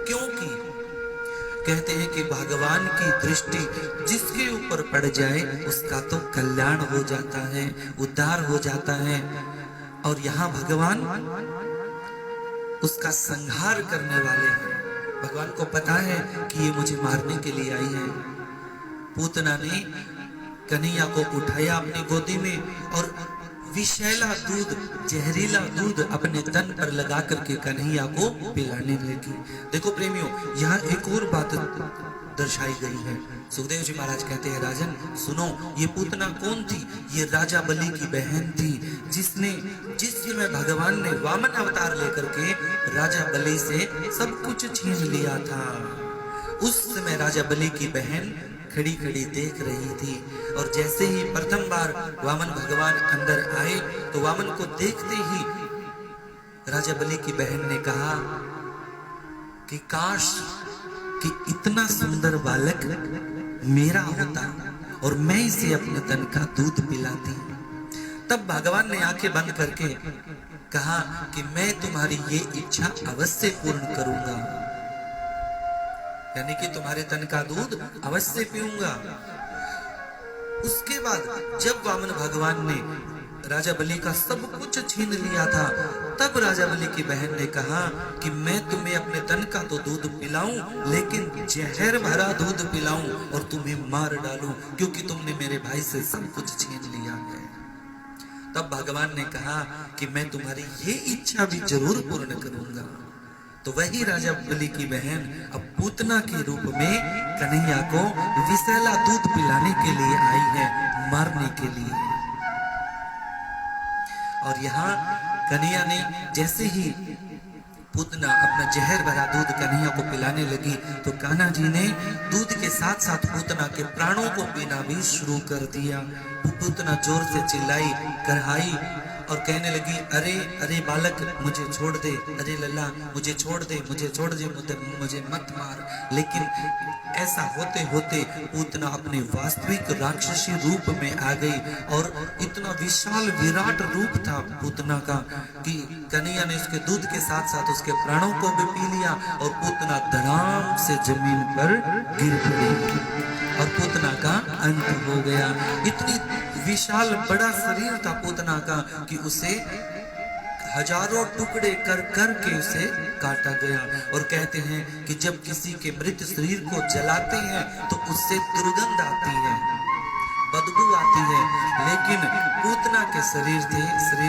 क्यों की? कहते हैं कि भगवान की दृष्टि जिसके ऊपर पड़ जाए उसका तो कल्याण हो जाता है, उद्धार हो जाता है, और यहाँ भगवान उसका संहार करने वाले हैं। भगवान को पता है कि ये मुझे मारने के लिए आई है। पूतना ने कन्हैया को उठाया अपनी गोदी में और विषैला दूध, जहरीला दूध अपने तन पर लगा करके कन्हैया को पिलाने लगी। देखो प्रेमियों, यहाँ एक और बात दर्शाई गई है। सुखदेव जी महाराज कहते हैं, राजन सुनो, ये पूतना कौन थी? ये राजा बलि की बहन थी, जिस समय भगवान ने वामन अवतार लेकर के राजा बलि से सब कुछ छीन लिया था, उस समय राजा बलि की बहन खड़ी खड़ी देख रही थी। और जैसे ही प्रथम बार वामन भगवान अंदर आए तो वामन को देखते ही राजा बलि की बहन ने कहा कि काश कि इतना सुंदर बालक मेरा होता और मैं इसे अपने तन का दूध पिलाती। तब भगवान ने आंखें बंद करके कहा कि मैं तुम्हारी ये इच्छा अवश्य पूर्ण करूंगा, यानी कि तुम्हारे तन का दूध अवश्य पीऊंगा। उसके बाद जब वामन भगवान ने राजा बलि का सब कुछ छीन लिया था, तब राजा बलि की बहन ने कहा कि मैं तुम्हें अपने तन का तो दूध पिलाऊं, लेकिन जहर भरा दूध पिलाऊं और तुम्हें मार डालूं, क्योंकि तुमने मेरे भाई से सब कुछ छीन लिया है। तब भगवान ने कहा कि मैं तुम्हारी ये इच्छा भी जरूर पूर्ण करूंगा। तो वही राजा बलि की बहन अब पूतना के रूप में कन्हैया को विषैला दूध पिलाने के लिए आई है, मारने के लिए। और यहाँ कन्हैया ने जैसे ही पूतना अपना जहर भरा दूध कन्हैया को पिलाने लगी तो कान्हा जी ने दूध के साथ साथ पूतना के प्राणों को पीना भी शुरू कर दिया। पूतना जोर से चिल्लाई, करहाई और कहने लगी, अरे अरे बालक मुझे छोड़ दे, अरे लल्ला मुझे छोड़ दे, मुझे छोड़ दे, मुझे मत मार। लेकिन ऐसा होते होते पूतना अपने वास्तविक राक्षसी रूप में आ गई और इतना विशाल विराट रूप था पूतना का कि कन्हैया ने उसके दूध के साथ साथ उसके प्राणों को भी पी लिया और पूतना धड़ाम से जमीन पर गिर पड़ी और पूतना का अंत हो गया। इतनी विशाल बड़ा शरीर था पूतना का कि उसे हजारों टुकड़े कर कर के उसे काटा गया। और कहते हैं कि जब किसी के मृत शरीर को जलाते हैं तो उससे दुर्गंध आती है, बदबू आती है, लेकिन पूतना के शरीर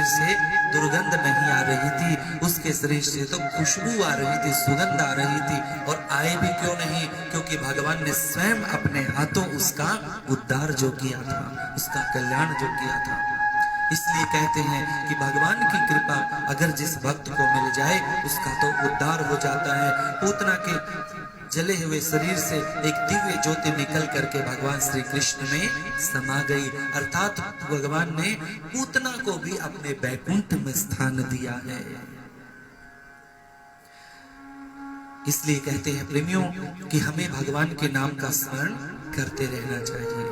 से दुर्गंध नहीं आ रही थी, उसके शरीर से तो खुशबू आ रही थी, सुगंध आ रही थी। और आए भी क्यों नहीं, क्योंकि भगवान ने स्वयं अपने हाथों उसका उद्धार जो किया था, उसका कल्याण जो किया था। इसलिए कहते हैं कि भगवान की कृपा अगर जिस भक्त को मिल जाए उसका तो उद्धार हो जाता है। पूतना के जले हुए शरीर से एक दिव्य ज्योति निकल करके भगवान श्री कृष्ण में समा गई, अर्थात भगवान ने पूतना को भी अपने बैकुंठ में स्थान दिया है। इसलिए कहते हैं प्रेमियों कि हमें भगवान के नाम का स्मरण करते रहना चाहिए।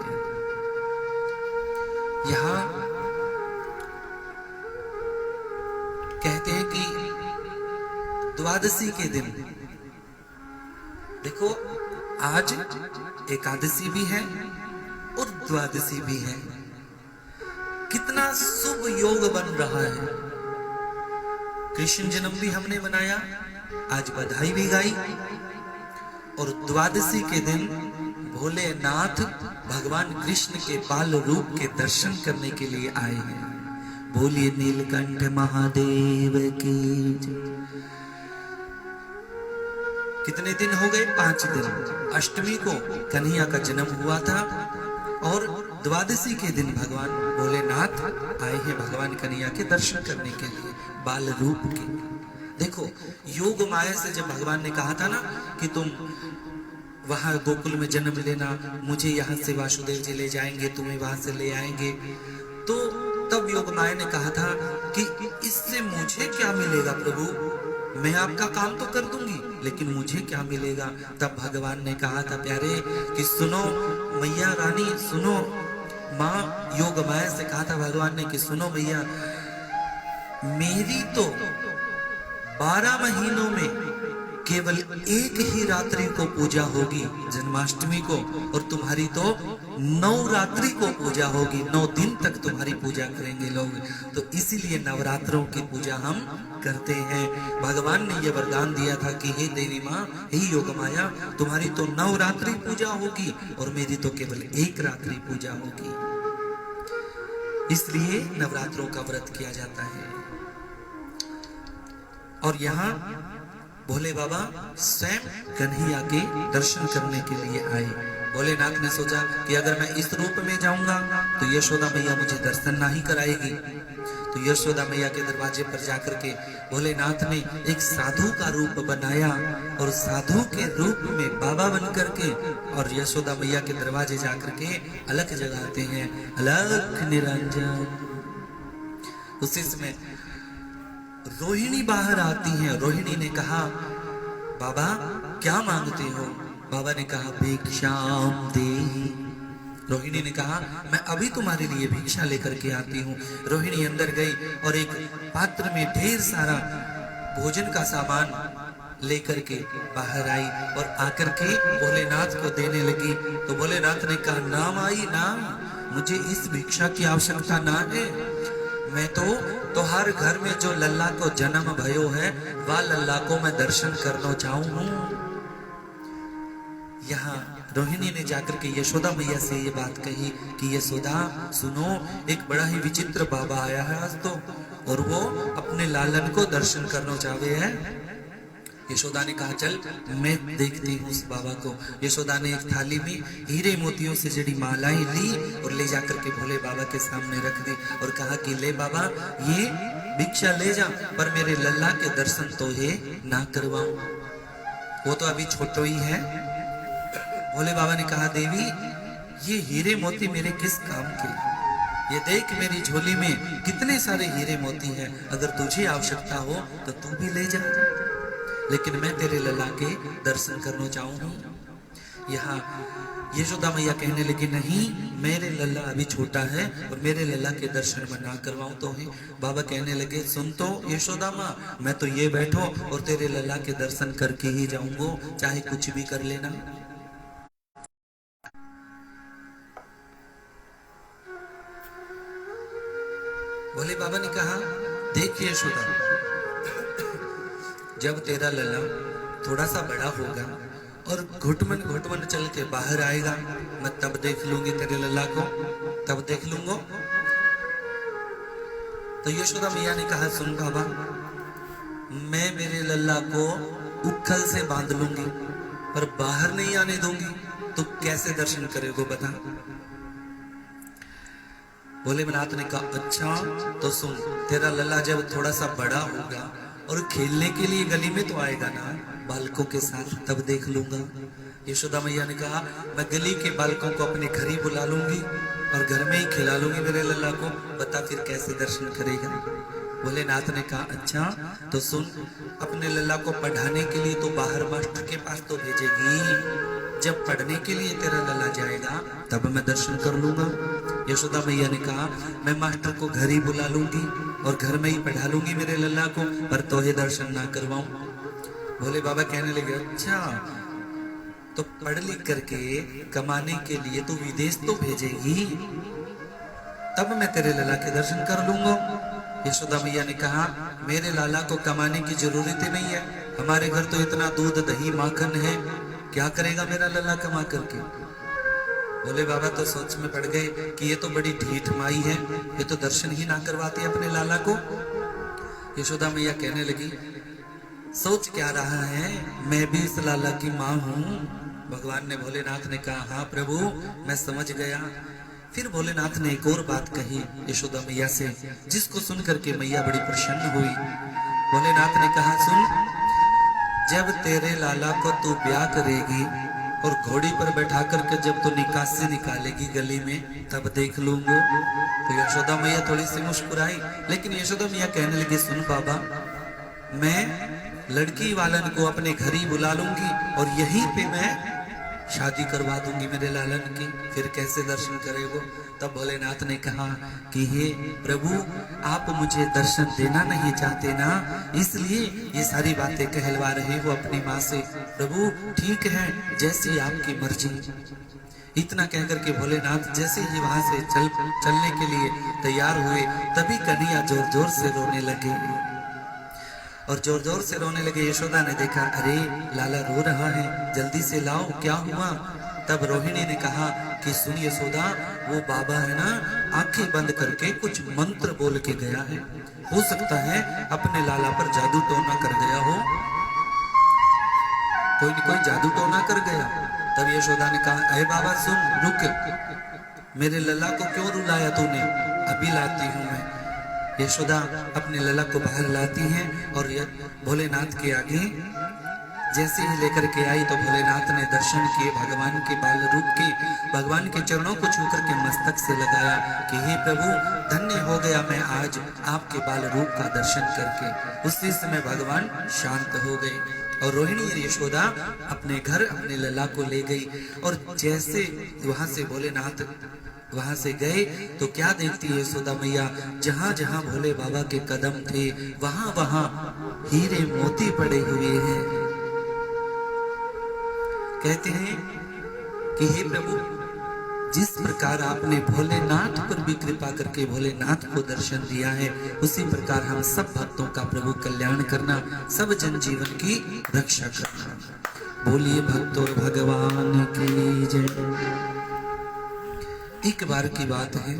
यहाँ कहते हैं कि द्वादशी के दिन, देखो आज एकादशी भी है और द्वादशी भी है, कितना शुभ योग बन रहा है। कृष्ण जन्म भी हमने मनाया, आज बधाई भी गाई, और द्वादशी के दिन भोलेनाथ भगवान कृष्ण के बाल रूप के दर्शन करने के लिए आए हैं। बोलिए नीलकंठ महादेव की जय। कितने दिन हो गए? 5 दिन। अष्टमी को कन्हैया का जन्म हुआ था और द्वादशी के दिन भगवान भोलेनाथ आए हैं भगवान कन्हैया के दर्शन करने के लिए बाल रूप के। देखो योग माया से जब भगवान ने कहा था ना कि तुम वहां गोकुल में जन्म लेना, मुझे यहाँ से वासुदेव जी ले जाएंगे, तुम्हें वहां से ले आएंगे, तो तब योग माया ने कहा था कि इससे मुझे क्या मिलेगा प्रभु, मैं आपका काम तो कर दूंगी लेकिन मुझे क्या मिलेगा। तब भगवान ने कहा था प्यारे कि सुनो मैया रानी, सुनो माँ, योग माया से कहा था भगवान ने कि सुनो मैया, मेरी तो 12 महीनों में केवल एक ही रात्रि को पूजा होगी जन्माष्टमी को, और तुम्हारी तो 9 रात्रि को पूजा होगी, 9 दिन तक तुम्हारी पूजा करेंगे लोग। तो इसीलिए नवरात्रों की पूजा हम करते हैं। भगवान ने यह वरदान दिया था कि हे देवी माँ, हे योग माया, तुम्हारी तो 9 रात्रि पूजा होगी और मेरी तो केवल एक रात्रि पूजा होगी। इसलिए नवरात्रों का व्रत किया जाता है। और यहाँ भोले बाबा स्वयं कन्हैया के दर्शन करने के लिए आए। भोलेनाथ ने सोचा कि अगर मैं इस रूप में जाऊंगा तो यशोदा मैया मुझे दर्शन नहीं कराएगी। तो यशोदा मैया के दरवाजे पर जाकर के भोलेनाथ ने एक साधु का रूप बनाया और साधु के रूप में बाबा बन करके और यशोदा मैया के दरवाजे जाकर के अलख जगाते हैं, अलख निरंजन। उसी समय रोहिणी बाहर आती है। रोहिणी ने कहा, बाबा क्या मांगते हो? बाबा ने कहा, भिक्षाम देहि। रोहिणी ने कहा, मैं अभी तुम्हारे लिए भिक्षा लेकर के आती हूँ। रोहिणी अंदर गई और एक पात्र में ढेर सारा भोजन का सामान लेकर के बाहर आई और आकर के भोलेनाथ को देने लगी। तो भोलेनाथ ने कहा, ना माई ना, मुझे इस भिक्षा की आवश्यकता ना है। मैं तो हर घर में जो लल्ला को जन्म भयो है वह लल्ला को मैं दर्शन करना चाहूं। यहाँ रोहिणी ने जाकर के यशोदा मैया से ये बात कही कि यशोदा सुनो, एक बड़ा ही विचित्र बाबा आया है आज तो, और वो अपने लालन को दर्शन करना चाहते हैं। यशोदा ने कहा, चल मैं देखती हूँ उस बाबा को। यशोदा ने एक थाली में हीरे मोतियों से जड़ी मालाएं ली और ले जाकर के भोले बाबा के सामने रख दी और कहा कि ले बाबा, ये भिक्षा ले जा, पर मेरे लल्ला के दर्शन तो ये ना करवाऊं, वो तो अभी छोटो ही है। भोले बाबा ने कहा, देवी ये हीरे मोती मेरे किस काम के? ये देख मेरी झोली में कितने सारे हीरे मोती हैं, अगर तुझे आवश्यकता हो तो तू भी ले जा, लेकिन मैं तेरे लल्ला के दर्शन करना चाहूँ। यहाँ यशोदा मैया कहने लगी, नहीं मेरे लल्ला अभी छोटा है और मेरे लल्ला के दर्शन मैं ना करवाऊं तो है। बाबा कहने लगे, सुन तो यशोदा माँ, मैं तो ये बैठो और तेरे लल्ला के दर्शन करके ही जाऊंगा, चाहे कुछ भी कर लेना। भोले बाबा ने कहा, देख यशोदा, जब तेरा लल्ला थोड़ा सा बड़ा होगा और घुटमन चल के बाहर आएगा, मैं तब देख लूंगी तेरे लल्ला को, तब देख लूंगा। तो यशोदा मैया ने कहा, सुन बाबा, मैं मेरे लल्ला को उखल से बांध लूंगी पर बाहर नहीं आने दूंगी, तो कैसे दर्शन करेगो बता। भोलेनाथ ने कहा, अच्छा तो सुन, तेरा लल्ला जब थोड़ा सा बड़ा होगा और खेलने के लिए गली में तो आएगा ना बालकों के साथ, तब देख लूंगा। यशोदा मैया ने कहा, मैं गली के बालकों को अपने घर ही बुला लूंगी और घर में ही खिला लूंगी मेरे लल्ला को, बता फिर कैसे दर्शन करेगा। भोलेनाथ ने कहा, अच्छा तो सुन, अपने लल्ला को पढ़ाने के लिए तो बाहर मास्टर के पास तो भेजेगी, जब पढ़ने के लिए तेरा लल्ला जाएगा तब मैं दर्शन कर लूंगा। यशोदा मैया ने कहा, मैं मास्टर को घर ही बुला लूंगी और घर में ही पढ़ा लूंगी मेरे लल्ला को, पर तो ये दर्शन ना करवाऊं। भोले बाबा कहने लगे, अच्छा तो पढ़ लिख करके कमाने के लिए तो विदेश तो भेजेगी, तब मैं तेरे लल्ला के दर्शन कर लूंगा। यशोदा मैया ने कहा, मेरे लाला को कमाने की जरूरत ही नहीं है, हमारे घर तो इतना दूध दही माखन है, क्या करेगा मेरा लल्ला कमा करके। भोले बाबा तो सोच में पड़ गए कि ये तो बड़ी ढीठ माई है, ये तो दर्शन ही ना करवाती अपने लाला को। यशोदा मैया कहने लगी, सोच क्या रहा है, मैं भी इस लाला की माँ हूँ। भगवान ने, भोलेनाथ ने कहा, हाँ प्रभु मैं समझ गया। फिर भोलेनाथ ने एक और बात कही यशोदा मैया से, जिसको सुन करके मैया बड़ी प्रसन्न हुई। भोलेनाथ ने कहा, सुन, जब तेरे लाला को तू ब्याह करेगी और घोड़ी पर बैठा करके जब तू निकासी निकालेगी गली में, तब देख लूंगा। तो यशोदा मैया थोड़ी सी मुस्कुराई, लेकिन यशोदा मैया कहने लगी, सुन बाबा, मैं लड़की वालन को अपने घर ही बुला लूंगी और यहीं पे मैं शादी करवा दूंगी मेरे लालन की, फिर कैसे दर्शन करेगो। तब भोलेनाथ ने कहा कि हे प्रभु, आप मुझे दर्शन देना नहीं चाहते ना, इसलिए ये सारी बातें कहलवा रहे हो अपनी माँ से। प्रभु ठीक है, जैसी आपकी मर्जी। इतना कहकर के भोलेनाथ जैसे ही वहां से चलने के लिए तैयार हुए, तभी कन्हैया जोर जोर से रोने लगे और जोर जोर से रोने लगे। यशोदा ने देखा, अरे लाला रो रहा है, जल्दी से लाओ, क्या हुआ। तब रोहिणी ने कहा कि सुन यशोदा, वो बाबा है ना, आंखें बंद करके कुछ मंत्र बोल के गया है, हो सकता है अपने लाला पर जादू टोना कर गया हो। कोई न कोई जादू टोना कर गया। तब यशोदा ने कहा, अरे बाबा सुन, रुक, मेरे लला को क्यों रुलाया तूने? अभी लाती हूं मैं। यशोदा अपने लला को बाहर लाती हैं और भोलेनाथ के आगे जैसे ही लेकर के आई तो भोलेनाथ ने दर्शन किए भगवान के बाल रूप के, भगवान के चरणों को छूकर के मस्तक से लगाया कि हे प्रभु, धन्य हो गया मैं आज आपके बाल रूप का दर्शन करके। उसी समय भगवान शांत हो गए और रोहिणी और यशोदा अपने घर अपने लला को ले गई। और जैसे वहां से भोलेनाथ वहां से गए तो क्या देखती है यशोदा मैया, जहां जहां भोले बाबा के कदम थे वहां वहां हीरे मोती पड़े हुए हैं। कहते हैं कि हे प्रभु, जिस प्रकार आपने भोलेनाथ पर भी कृपा करके भोलेनाथ को दर्शन दिया है, उसी प्रकार हम सब भक्तों का प्रभु कल्याण करना, सब जनजीवन की रक्षा करना। बोलिए भक्तों भगवान की जय। एक बार की बात है,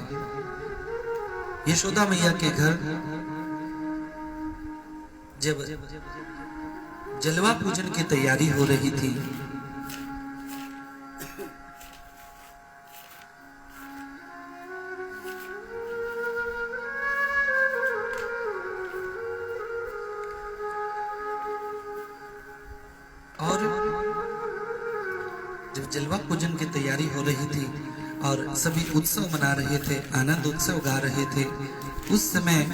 यशोदा मैया के घर जब जलवा पूजन की तैयारी हो रही थी, और जब जलवा पूजन की तैयारी हो रही थी और सभी उत्सव मना रहे थे, आनंद उत्सव गा रहे थे, उस समय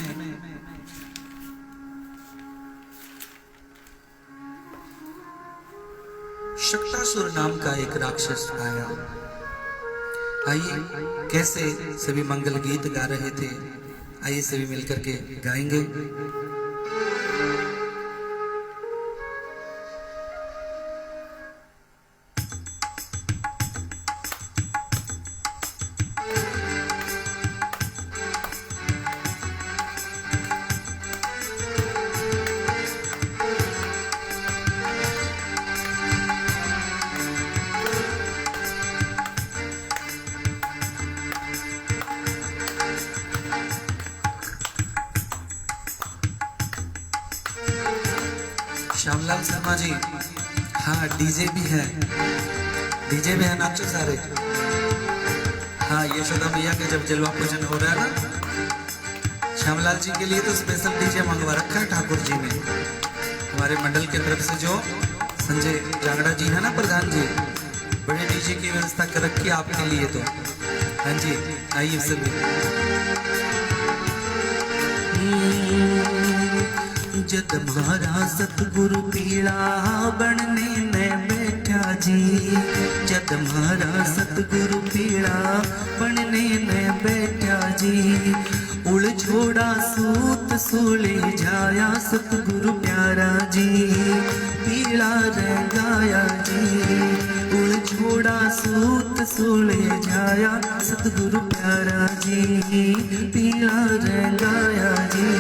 शक्तासुर नाम का एक राक्षस आया। आइए कैसे सभी मंगल गीत गा रहे थे, आइए सभी मिलकर के गाएंगे। श्यामलाल शर्मा जी, हाँ डीजे भी है, डीजे में है, नाचो सारे। हाँ यशोदा मैया के जब जलवा पूजन हो रहा है ना, श्यामलाल जी के लिए तो स्पेशल डीजे मंगवा रखा है ठाकुर जी ने। हमारे मंडल के तरफ से जो संजय जांगड़ा जी है ना प्रधान जी, बड़े डीजे की व्यवस्था कर रखी है आपके लिए। तो हाँ जी आइए सभी। जद महाराज सतगुरु पीड़ा बनने में बैठा जी, जद महाराज सतगुरु पीड़ा बनने में बैठा जी, उड़ छोड़ा सूत सूले जाया सतगुरु प्यारा जी, पीड़ा रंगाया जी, उड़ छोड़ा सूत सूले जाया सतगुरु प्यारा जी, पीड़ा रंगाया जी।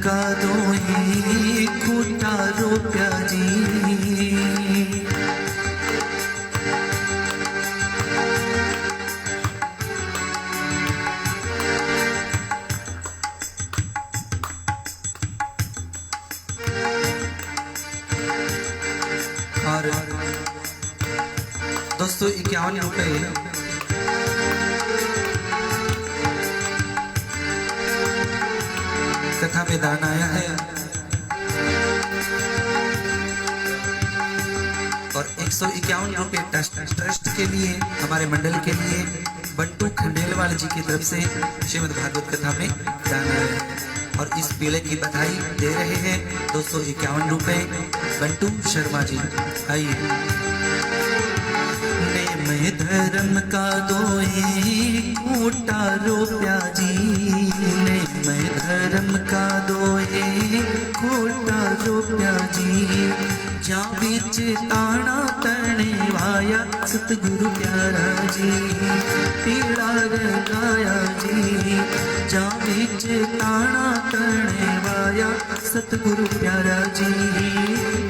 का दोही खूटा रोप्या जी, और दोस्तों 51 रुपए कथा में दान आया है, और 151 रुपए ट्रस्ट के लिए, हमारे मंडल के लिए बंटू खंडेलवाल जी की तरफ से श्रीमद् भागवत कथा में दान आया है। और इस पीले की बधाई दे रहे हैं 251 रुपए बंटू शर्मा जी। आइए। मैं धर्म का दोहे खूटा रोप्या जी, मैं धर्म का दोहे खूटा रोप्या जी, जा बिच ताना तने वाया सतगुरु प्यारा जी, पीड़ा रंगाया जी, जा बिच ताना तने वाया सतगुरु प्यारा जी,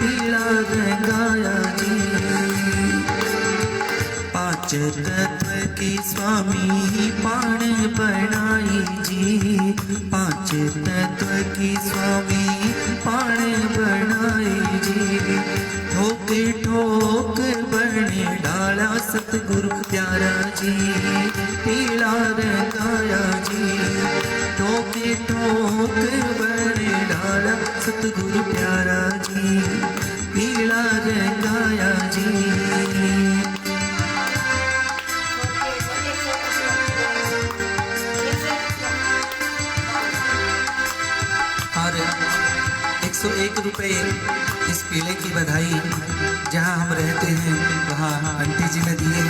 पीड़ा रंगाया जी। पांच तत्व के स्वामी पाण बनाई जी। पांच तत्व के स्वामी पाण बनाई जी। ठोक ठोक बने डाला सतगुरु प्यारा जी। पीला रंगाया जी। ठोक ठोक बने डाला सतगुरु प्यारा जी। पीला रंगाया जी। और 101 रुपये इस पीले की बधाई, जहां हम रहते हैं वहां आंटी जी ने दिए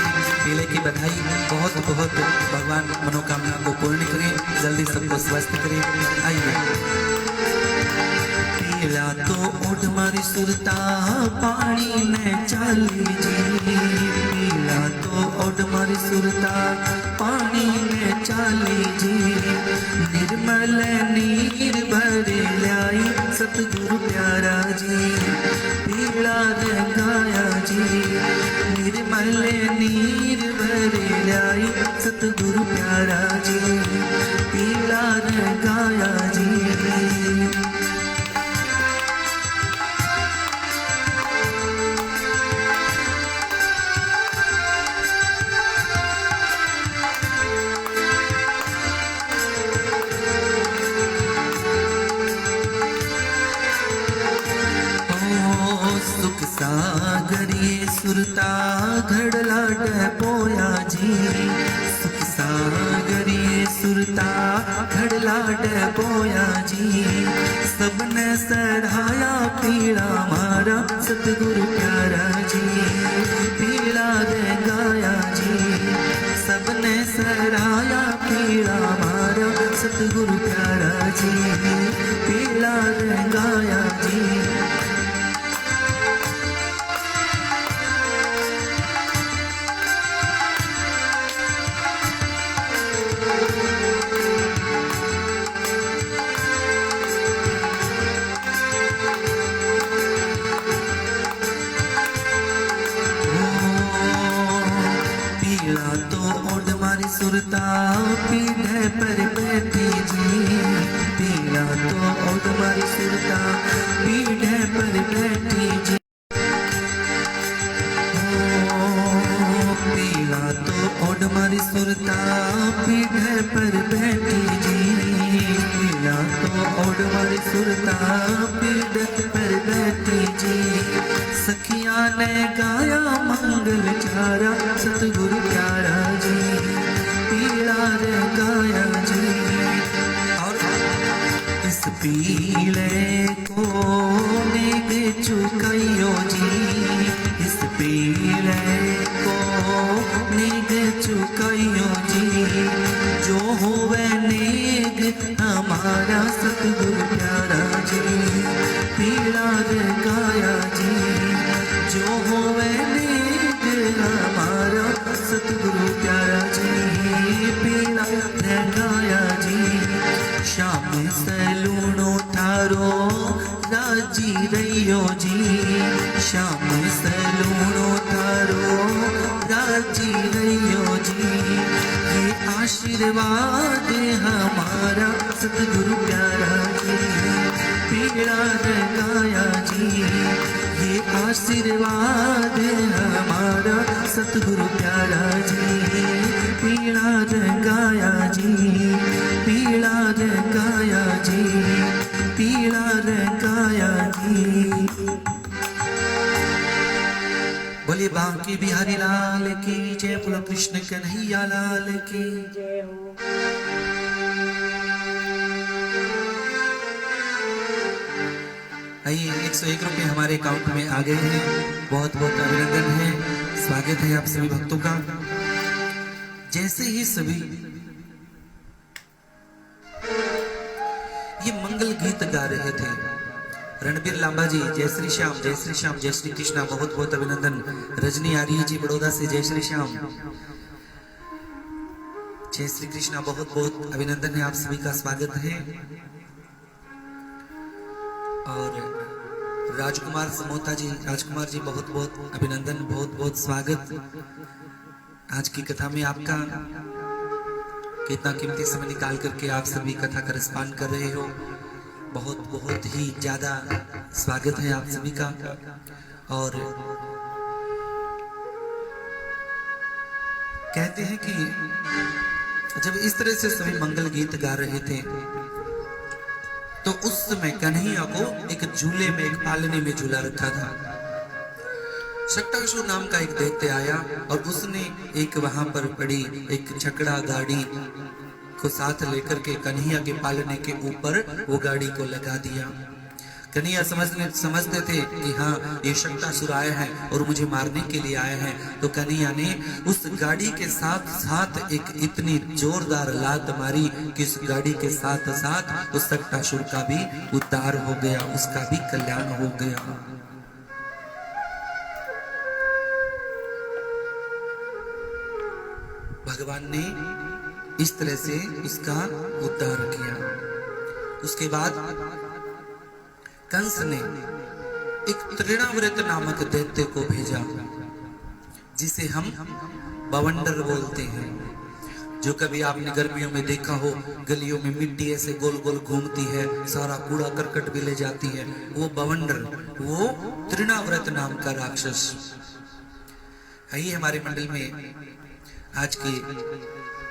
पीले की बधाई। बहुत बहुत भगवान मनोकामना को पूर्ण करें, जल्दी सबको स्वस्थ करें। आइए। पीला तो उठ मारी सुरता पानी में चाली जी। पीला तो उठ मारी सुरता पानी में चाली जी। निर्मल नीर भरे लाई सतगुरु प्यारा जी। पीला रंगाया जी। निर्मल नीर भरे लाई सतगुरु प्यारा जी। पीला रंगाया जी। सुख सागर ये सुरता घड़ला डपोया जी। सुख सागर ये सुरता घड़ला डपोया जी। सबने सराया पीला मारा सतगुरु प्यारा जी। पीला रंगाया जी। सबने सराया पीला मारा सतगुरु प्यारा जी। पीला रंगाया जी। पीला तो ओढ़ मारी सुरता पीढ़े पर बैठी जी। पीला तो ओढ़ मारी सुरता पीढ़े पर बैठी जी। पीला तो ओढ़ मारी सुरता पीढ़े पर बैठी जी। पीला तो ओढ़ मारी सुरता पीढ़े पर बैठी जी। सखिया ने गाया मंगल चारा सतगुरु प्यारा जी। पीला रंगाया जी। और इस पीले को नेग चुकाइयो जी। इस पीले को नेग चुकाइयो जी। जो होवे नेग हमारा सतगुरु प्यारा जी। पीला रंगाया जी। जो होवे नेग हमारा सतगुरु प्यारा जी। पीला रंगाया जी। श्याम सलूणो थारो राजी रहियो जी। श्याम सलूणो थारो राजी रहियो जी। ये आशीर्वाद हमारा सतगुरु प्यारा जी। पीला रंगाया जी। ये आशीर्वाद हमारा सतगुरु प्यारा जी। पीला रंगाया जी। पीला रंगाया जी। पीला रंगाया जी। बोले बांके बिहारी लाल की जय। बोलो कृष्ण कन्हैया लाल की जय हो। आइए 101 रुपये हमारे अकाउंट में आ गए हैं। बहुत बहुत अभिनंदन है, स्वागत है आप सभी भक्तों का। जैसे ही सभी ये मंगल गीत गा रहे थे, रणबीर लांबा जी जय श्री श्याम, जय श्री श्याम, जय श्री कृष्णा, बहुत बहुत अभिनंदन। रजनी आर्य जी बड़ौदा से जय श्री श्याम, जय श्री कृष्णा, बहुत बहुत अभिनंदन है, आप सभी का स्वागत है। और राजकुमार समोता जी, राजकुमार जी बहुत बहुत अभिनंदन, बहुत बहुत स्वागत। आज की कथा में आपका कितना कीमती समय निकाल करके आप सभी कथा का रसपान कर रहे हो, बहुत बहुत ही ज्यादा स्वागत है आप सभी का। और कहते हैं कि जब इस तरह से सभी मंगल गीत गा रहे थे तो उस समय कन्हैया को एक झूले में, एक पालने में झूला रखा था। शक्टासुर नाम का एक दैत्य आया और उसने एक वहां पर पड़ी एक छकड़ा गाड़ी को साथ लेकर के कन्हैया के पालने के ऊपर वो गाड़ी को लगा दिया। कन्हैया समझते थे कि हाँ ये शक्टासुर आए हैं और मुझे मारने के लिए आए हैं। तो कन्हैया ने उस गाड़ी के साथ साथ एक इतनी जोरदार लात मारी कि उस गाड़ी के साथ साथ उस शक्टासुर का भी उद्धार हो गया, उसका भी कल्याण हो गया। भगवान ने इस तरह से उसका उद्धार किया। उसके बाद कंस ने एक तृणाव्रत नामक दैत्य को भेजा, जिसे हम बवंडर बोलते हैं। जो कभी आपने गर्मियों में देखा हो, गलियों में मिट्टी ऐसे गोल गोल घूमती है, सारा कूड़ा करकट भी ले जाती है, वो बवंडर, वो तृणाव्रत नाम का राक्षस। आइए हमारे मंडल में आज की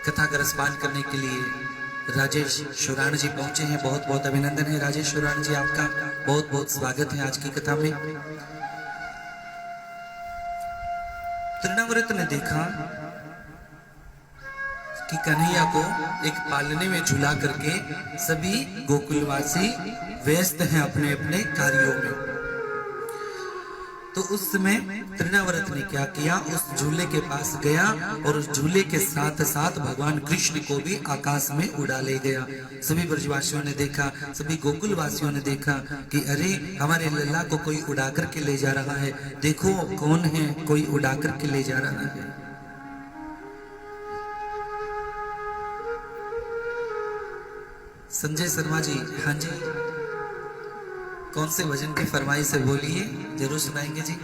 कथा का रसपान करने के लिए राजेश शुराण जी पहुंचे हैं। बहुत बहुत अभिनंदन है राजेश शुराण जी, आपका बहुत बहुत स्वागत है आज की कथा में। तृणाव्रत ने देखा कि कन्हैया को एक पालने में झूला करके सभी गोकुलवासी व्यस्त हैं अपने अपने कार्यों में। तो उस समय तृणाव्रत ने क्या किया, उस झूले के पास गया और उस झूले के साथ साथ भगवान कृष्ण को भी आकाश में उड़ा ले गया। सभी ब्रजवासियों ने देखा, सभी गोकुलवासियों ने देखा कि अरे हमारे लल्ला को कोई उड़ा करके ले जा रहा है, देखो कौन है, कोई उड़ा करके ले जा रहा है। संजय शर्मा जी, हाँ जी, कौन से भजन की फरमाइश से बोलिए, जरूर सुनाएंगे जी।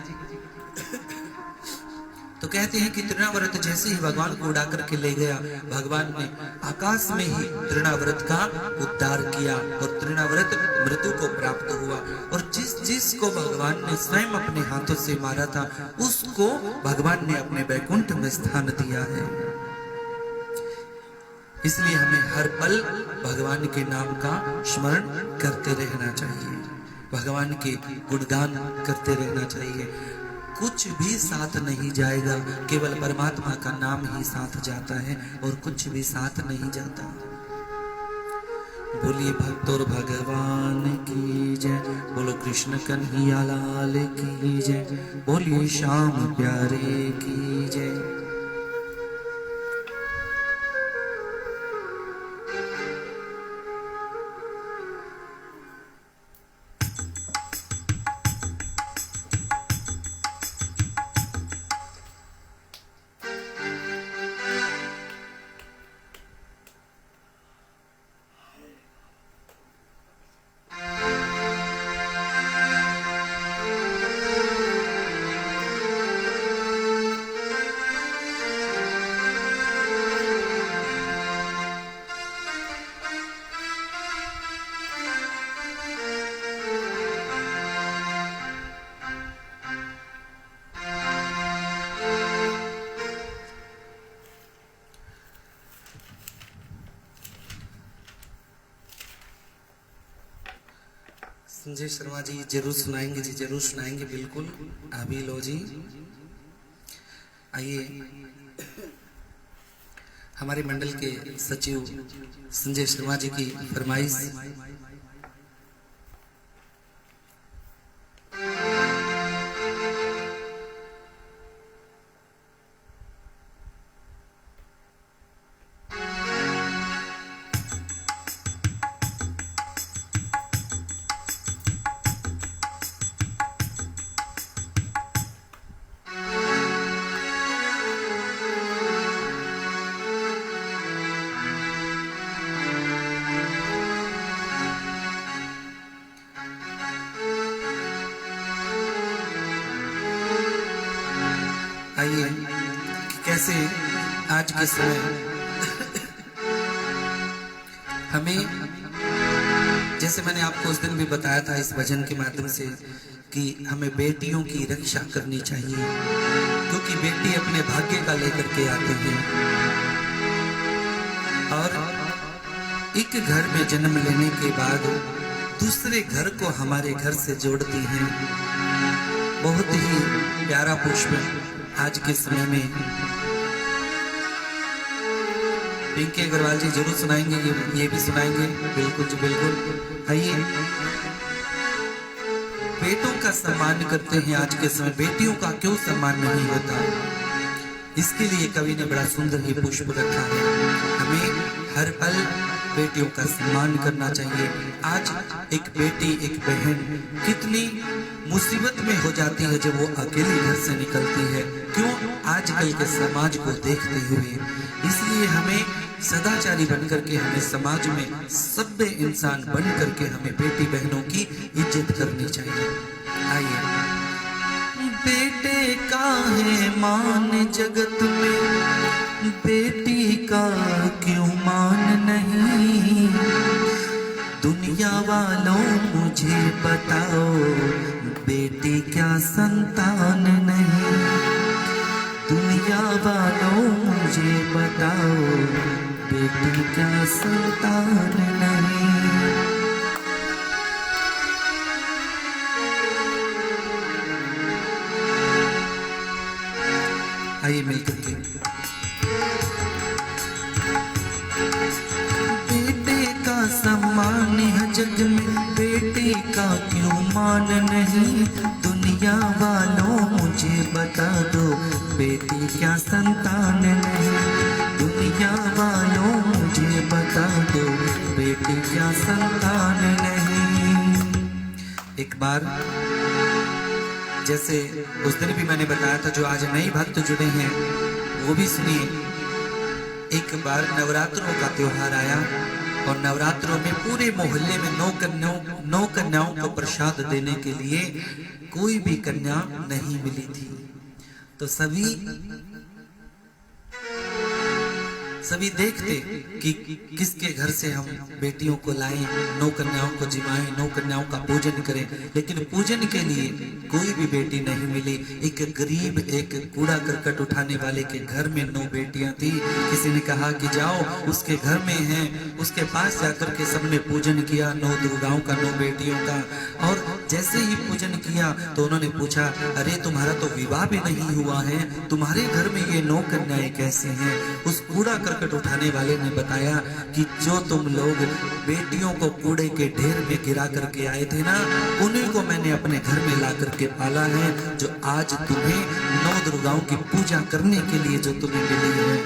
तो कहते हैं कि तृणाव्रत जैसे ही भगवान को उड़ा करके ले गया, भगवान ने आकाश में ही तृणाव्रत का उद्धार किया और तृणाव्रत मृत्यु को प्राप्त हुआ। और जिसको भगवान ने स्वयं अपने हाथों से मारा था, उसको भगवान ने अपने वैकुंठ में स्थान दिया है। इसलिए हमें हर पल भगवान के नाम का स्मरण करते रहना चाहिए, भगवान के गुणगान करते रहना चाहिए। कुछ भी साथ नहीं जाएगा, केवल परमात्मा का नाम ही साथ जाता है और कुछ भी साथ नहीं जाता। बोलिए भक्त और भगवान की जय, बोलो कृष्ण कन्हैया लाल की जय, बोलिए श्याम प्यारे की जय। संजय शर्मा जी जरूर सुनाएंगे जी, जरूर सुनाएंगे, बिल्कुल। अभी लो जी, आइए हमारे मंडल के सचिव संजय शर्मा जी की फरमाइश। आइए कि कैसे आज के समय हमें, जैसे मैंने आपको उस दिन भी बताया था इस भजन के माध्यम से, कि हमें बेटियों की रक्षा करनी चाहिए, क्योंकि बेटी अपने भाग्य का लेकर के आते हैं और एक घर में जन्म लेने के बाद दूसरे घर को हमारे घर से जोड़ती हैं। बहुत ही प्यारा पुष्प आज के समय में पिंकी अग्रवाल जी जरूर सुनाएंगे, ये भी सुनाएंगे। बिल्कुल जी बिल्कुल। आइए, बेटों का सम्मान करते हैं आज के समय, बेटियों का क्यों सम्मान नहीं होता, इसके लिए कवि ने बड़ा सुंदर ही पुष्प रखा है। हमें हर पल बेटियों का सम्मान करना चाहिए। आज एक बेटी, एक बहन कितनी मुसीबत में हो जाती है जब वो अकेले घर से निकलती है, क्यों? आजकल के समाज को देखते हुए। इसलिए हमें सदाचारी बनकर के, हमें समाज में सभ्य इंसान बन करके हमें बेटी बहनों की इज्जत करनी चाहिए। आइए। बेटे का है मान जगत में, बेटी का क्यों मान नहीं? दुनिया वालों मुझे बताओ, बेटी क्या संतान नहीं? दुनिया वालों मुझे बताओ, बेटी क्या संतान नहीं? आइए मिलकर के। बेटे का सम्मान है जग में, बेटी का क्यों मान नहीं? दुनिया वालों मुझे बता दो, बेटी क्या संतान नहीं? दुनिया वालों मुझे बता दो, बेटी क्या संतान नहीं? एक बार जैसे उस दिन भी मैंने बताया था, जो आज नए भक्त जुड़े हैं वो भी सुनिए। एक बार नवरात्रों का त्योहार आया और नवरात्रों में पूरे मोहल्ले में नौ कन्याओं को प्रसाद देने के लिए कोई भी कन्या नहीं मिली थी। तो सभी देखते कि किसके घर से हम बेटियों को लाएं, नौ कन्याओं को जिमाएं, नौ कन्याओं का पूजन करें, लेकिन पूजन के लिए कोई भी बेटी नहीं मिली। एक गरीब, एक कूड़ा करकट उठाने वाले के घर में 9 बेटियां थी। किसी ने कहा कि जाओ उसके घर में हैं, उसके पास जाकर के सबने पूजन किया 9 दुर्गाओं का, 9 बेटियों का। और जैसे ही पूजन किया तो उन्होंने पूछा, अरे तुम्हारा तो विवाह भी नहीं हुआ है, तुम्हारे घर में ये 9 कन्याएं कैसे हैं? उस कूड़ा करकट उठाने वाले ने बताया कि जो तुम लोग बेटियों को कूड़े के ढेर में गिरा करके आए थे ना, उन्हीं को मैंने अपने घर में ला करके पाला है, जो आज तुम्हें 9 दुर्गाओं की पूजा करने के लिए जो तुम्हें मिली है।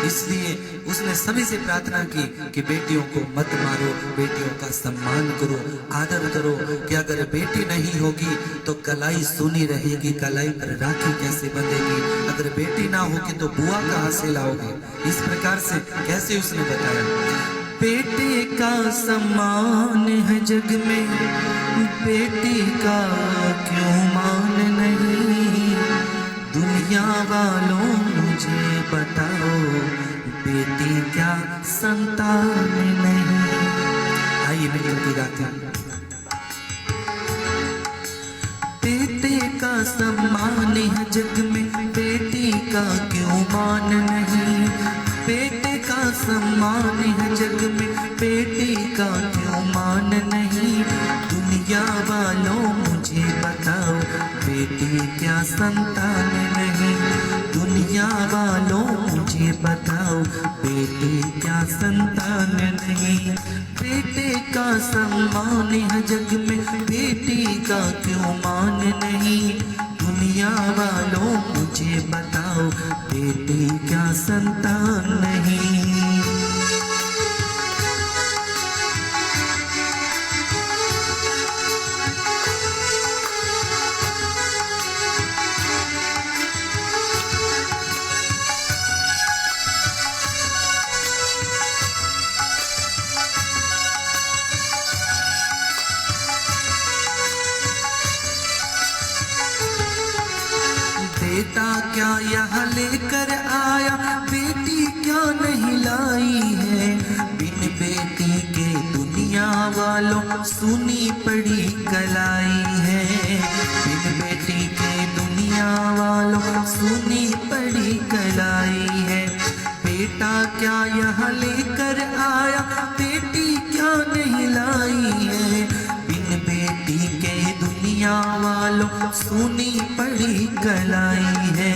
इसलिए उसने सभी से प्रार्थना की कि बेटियों को मत मारो, बेटियों का सम्मान करो, आदर करो, कि अगर बेटी नहीं होगी तो कलाई सूनी रहेगी, कलाई पर राखी कैसे बंधेगी? अगर बेटी ना होगी तो बुआ कहाँ से लाओगे? इस प्रकार से कैसे उसने बताया। बेटे का सम्मान है जग में, बेटी का क्यों मान नहीं? दुनिया वालों मुझे बताओ, बेटी क्या संतान नहीं? आइए मिलकर के गाते हैं। बेटे का सम्मान है जग में, बेटी का क्यों मान नहीं? बेटे का सम्मान है जग में, बेटी का क्यों मान नहीं? दुनिया वालों मुझे बताओ, बेटी क्या संतान नहीं? दुनिया वालों मुझे बताओ, बेटी क्या संतान नहीं? बेटे का सम्मान है जग में, बेटी का क्यों मान नहीं? दुनिया वालों मुझे बताओ, बेटी क्या संतान नहीं? बेटा क्या यहाँ लेकर आया, बेटी क्या नहीं लाई है। बिन बेटी के दुनिया वालों सुनी पड़ी कलाई है। बिन बेटी के दुनिया वालों सुनी पड़ी कलाई है। बेटा क्या यहाँ लेकर आया, बेटी क्या नहीं लाई है। बिन बेटी के दुनिया वालों सुनी पड़ी कलाई है।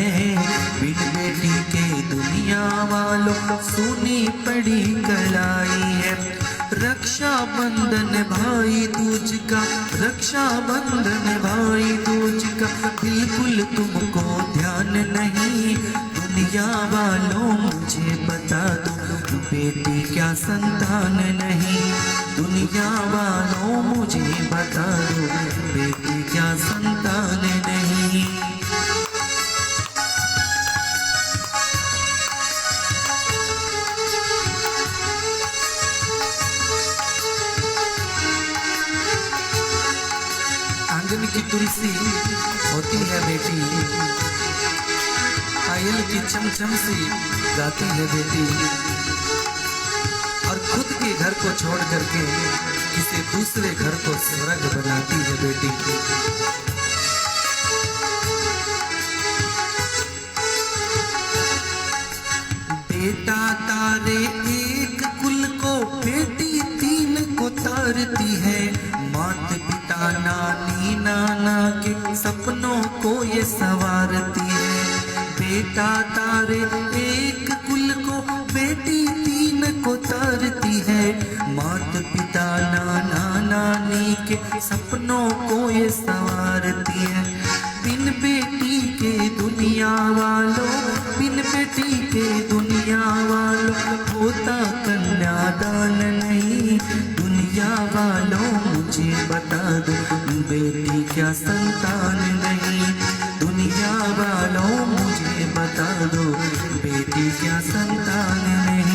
बिन बेटी के दुनिया वालों सुनी पड़ी कलाई है। रक्षा बंधन भाई दूज का, रक्षा बंधन भाई दूज का बिल्कुल तुमको ध्यान नहीं। दुनिया वालों मुझे बता दो, बेटी क्या संतान नहीं। दुनिया वालों मुझे बता दो, बेटी क्या संतान नहीं। आंगन की तुलसी होती है बेटी, पायल की चमचम सी गाती है बेटी, और खुद के घर को छोड़ करके किसी दूसरे घर को स्वर्ग बनाती है बेटी। बेटा तारे एक कुल को, बेटी तीन को तारती है। मात पिता नानी नाना के सपनों को ये संवारती है। बेटा तारे एक कुल को, बेटी तीन को तारती है। मात पिता नाना नानी के सपनों को ये संवारती है। बिन बेटी के दुनिया वालों, बिन बेटी के दुनिया वालों होता कन्यादान नहीं। दुनिया वालों मुझे बता दो, बेटी क्या संतान नहीं। दुनिया वालों मुझे बता दो, बेटी क्या संतान नहीं।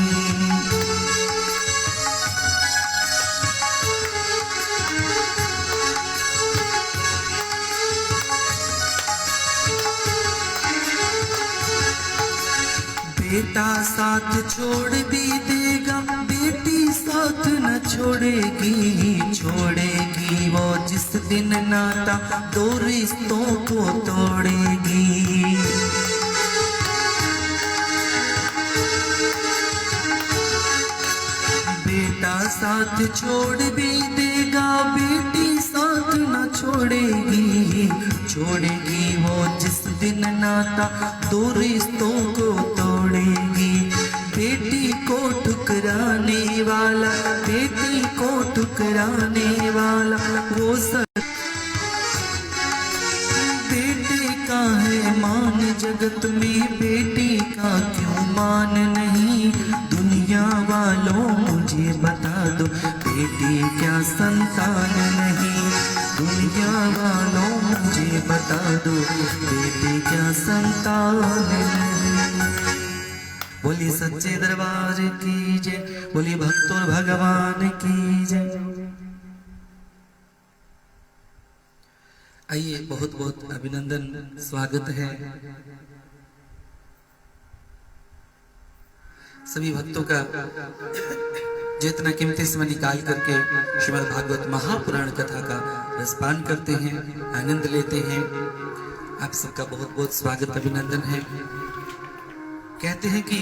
बेटा साथ छोड़ भी देगा, बेटी साथ न छोड़ेगी। छोड़ेगी वो जिस दिन नाता दो रिश्तों को तोड़ेगी। बेटा साथ छोड़ भी देगा, बेटी साथ न छोड़ेगी। छोड़ेगी वो जिस दिन नाता दो रिश्तों को तोड़ेगी। बेटी को ठुकराने वाला, बेटी को ठुकराने वाला वो सब। बेटे का है मान जगत में, बेटी का क्यों मान नहीं। दुनिया वालों मुझे बता दो, बेटी क्या संतान नहीं। दुनिया वालों मुझे बता दो, बेटी क्या संतान नहीं। बोली सच्चे दरबार की जय, बोली भक्तों भगवान की जय। आइए, बहुत बहुत अभिनंदन, स्वागत है सभी भक्तों का, जितना कीमती समय निकाल करके श्रीमद् भागवत महापुराण कथा का रसपान करते हैं, आनंद लेते हैं। आप सबका बहुत बहुत स्वागत, अभिनंदन है। कहते हैं कि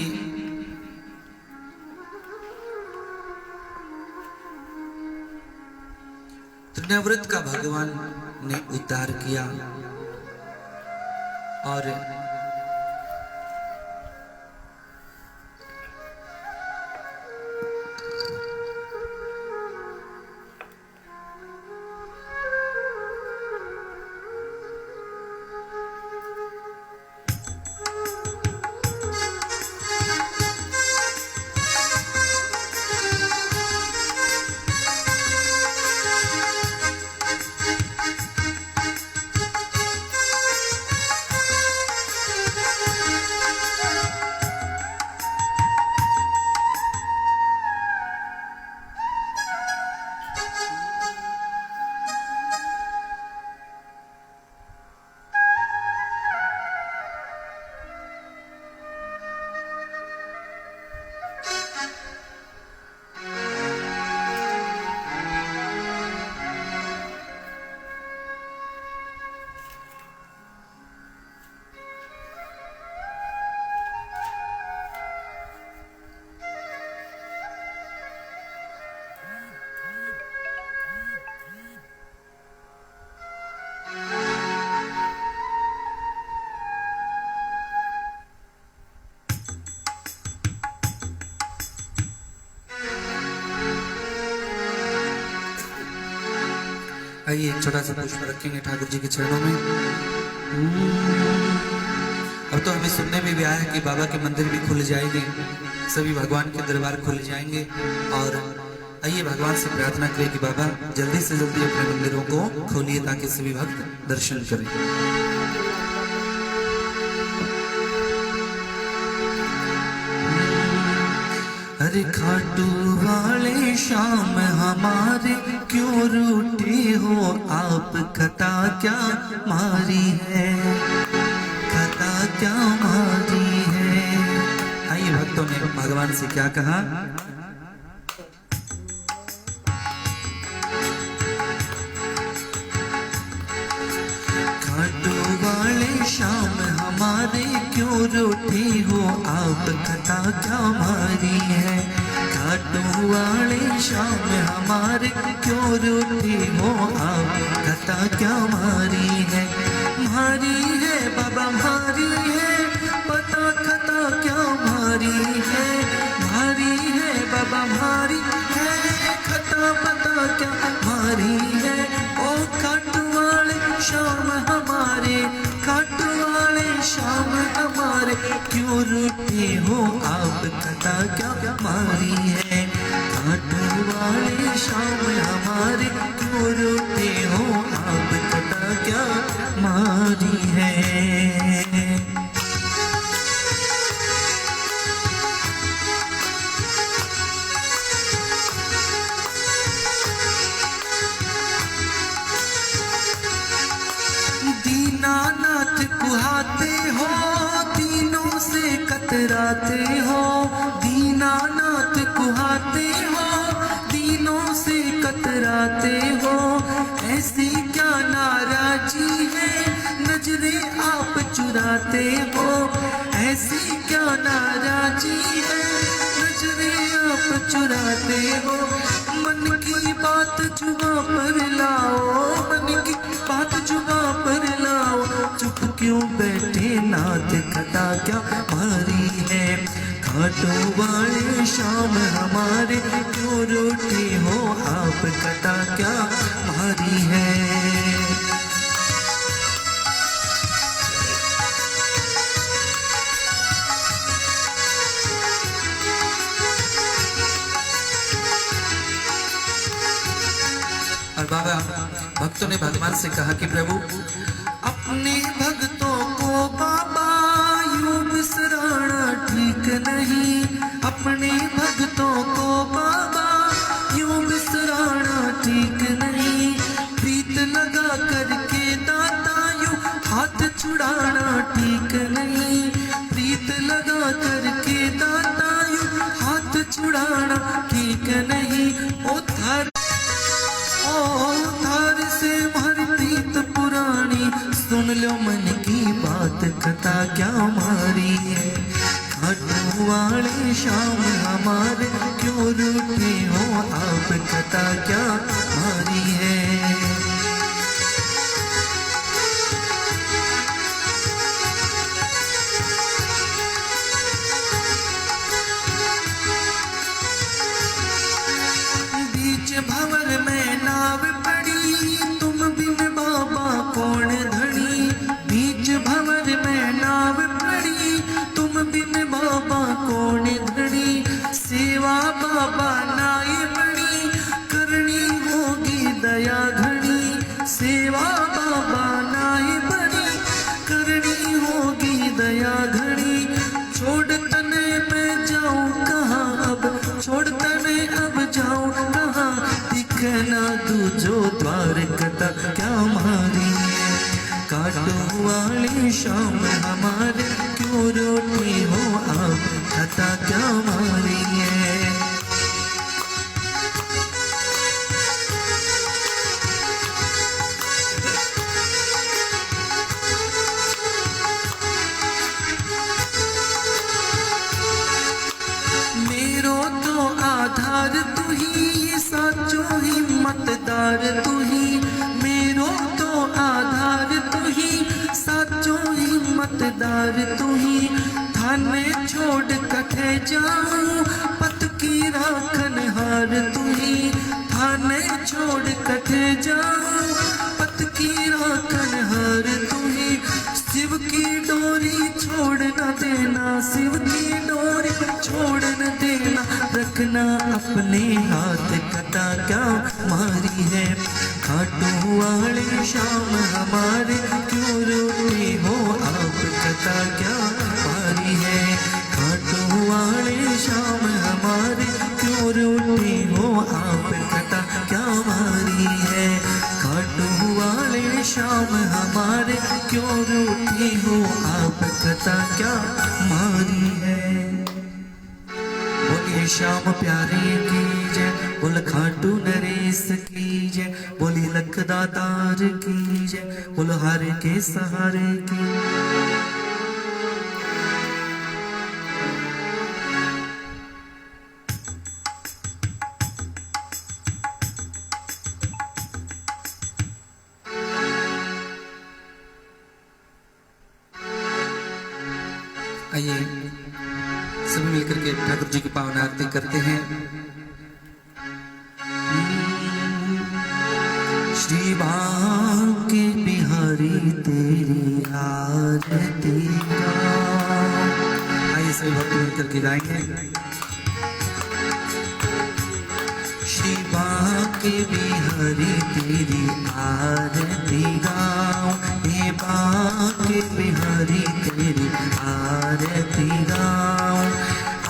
तृणव्रत का भगवान ने उद्धार किया और आइए एक छोटा सा पुष्प रखेंगे ठाकुर जी के चरणों में। अब तो हमें सुनने में भी आया है कि बाबा के मंदिर भी खुल जाएंगे, सभी भगवान के दरबार खुल जाएंगे। और आइए भगवान से प्रार्थना करें कि बाबा जल्दी से जल्दी अपने मंदिरों को खोलिए ताकि सभी भक्त दर्शन करें। अरे खाटू वाले श्याम हमारे क्यों रूठे हो आप, खता क्या मारी है, खता क्या मारी है। आइए भक्तों ने भगवान से क्या कहा। खाटू वाले श्याम हमारे क्यों रूठे हो आप, खता क्या मारी है। खाटू वाले श्याम हमारे क्यों रूठे हो आप, खता क्या मारी है। मारी है बाबा मारी है, पता खता क्या मारी है। मारी है बाबा मारी है, खता पता क्या मारी है। ओ खाटू वाले श्याम हमारे, खाटू वाले श्याम हमारे क्यों रूठे हो आप, खता क्या मारी है। खाटू वाले श्याम हमारे क्यों रूठे हो आप, खता क्या मारी है। दीनानाथ कुहाते हो, दीनों से कतराते हो। दीनानाथ कुहाते हो, दीनों से कतराते हो। ऐसी क्या नाराजी है, नजरें आप चुराते हो। ऐसी क्या नाराजी है, नजरें आप चुराते हो। मन की बात जुबां पर लाओ, मन की बात जुबां पर लाओ। चुप क्यों बैठे नाथ, खता क्या मारी है। खाटू वाले श्याम हमारे क्यों रूठे हो आप, खता क्या मारी है। और बाबा भक्तों ने भगवान से कहा कि प्रभु अपने भक्तों को बाबा यूं बिसराना ठीक नहीं। अपने भक्तों को बाबा यूं बिसराना ठीक नहीं। प्रीत लगा करके दाता यूं हाथ छुड़ाना ठीक नहीं। प्रीत लगा करके दाता यूं हाथ छुड़ाना ठीक नहीं। ओ थार से हमारी प्रीत पुरानी, सुन लो मन की बात, खता क्या मारी है। खाटू वाले श्याम हमारे क्यों रूठे हो आप, खता क्या मारी है। बीच भंवर में नाव पड़ी, तुम बिन बाबा कौन धनी। बीच भंवर में नाव पड़ी, तुम बिन बाबा कौन धनी। सेवा बाबा नाई बड़ी, करनी होगी दया घनी। सेवा बाबा नाई बड़ी, करनी होगी दया घनी। छोड़ तने मैं जाऊं कहाँ अब, छोड़ तने अब जाऊं कहाँ। दिखना दूजो द्वार, कथा क्या मारी है। काटू वाले श्याम हमारे क्यों रूठे हो आप, कथा क्या मारी है। मेरो तो आधार तू ही, साचो हिम्मतदार तू ही। मेरो तो आधार तू ही, साचो हिम्मतदार तू ही। थाने छोड़ कठे जाऊं, पत की राखन हार तू ही। बहाने छोड़ कट जाऊं, पत की राखन हार तू ही। शिव की डोरी छोड़ न देना, शिव की डोरी छोड़ न देना, रखना अपने हाथ कटा क्या मारी है। खाटू वाले शाम हमारे क्यों रोते हो आप, कथा क्या मारी है। खाटू वाले शाम हमारे क्यों रोते हो आप, कथा क्या मारी है। खाटू वाले शाम हमारे क्यों रोते हो आप, कथा क्या मारी है। बोलिए श्याम प्यारे की जय, बोल खाटू नरेश की जय, बोली लखदातार की जय, बोल हारे के सहारे की। आइए सभी मिलकर के ठाकुर जी की पावन आरती करते हैं। श्री बांके बिहारी तेरी आरती गाऊं। आइए सभी भक्त मिलकर के गाएंगे। श्री बांके बिहारी तेरी आरती गाऊं, हे बांके बिहारी तेरी आरती गाऊं।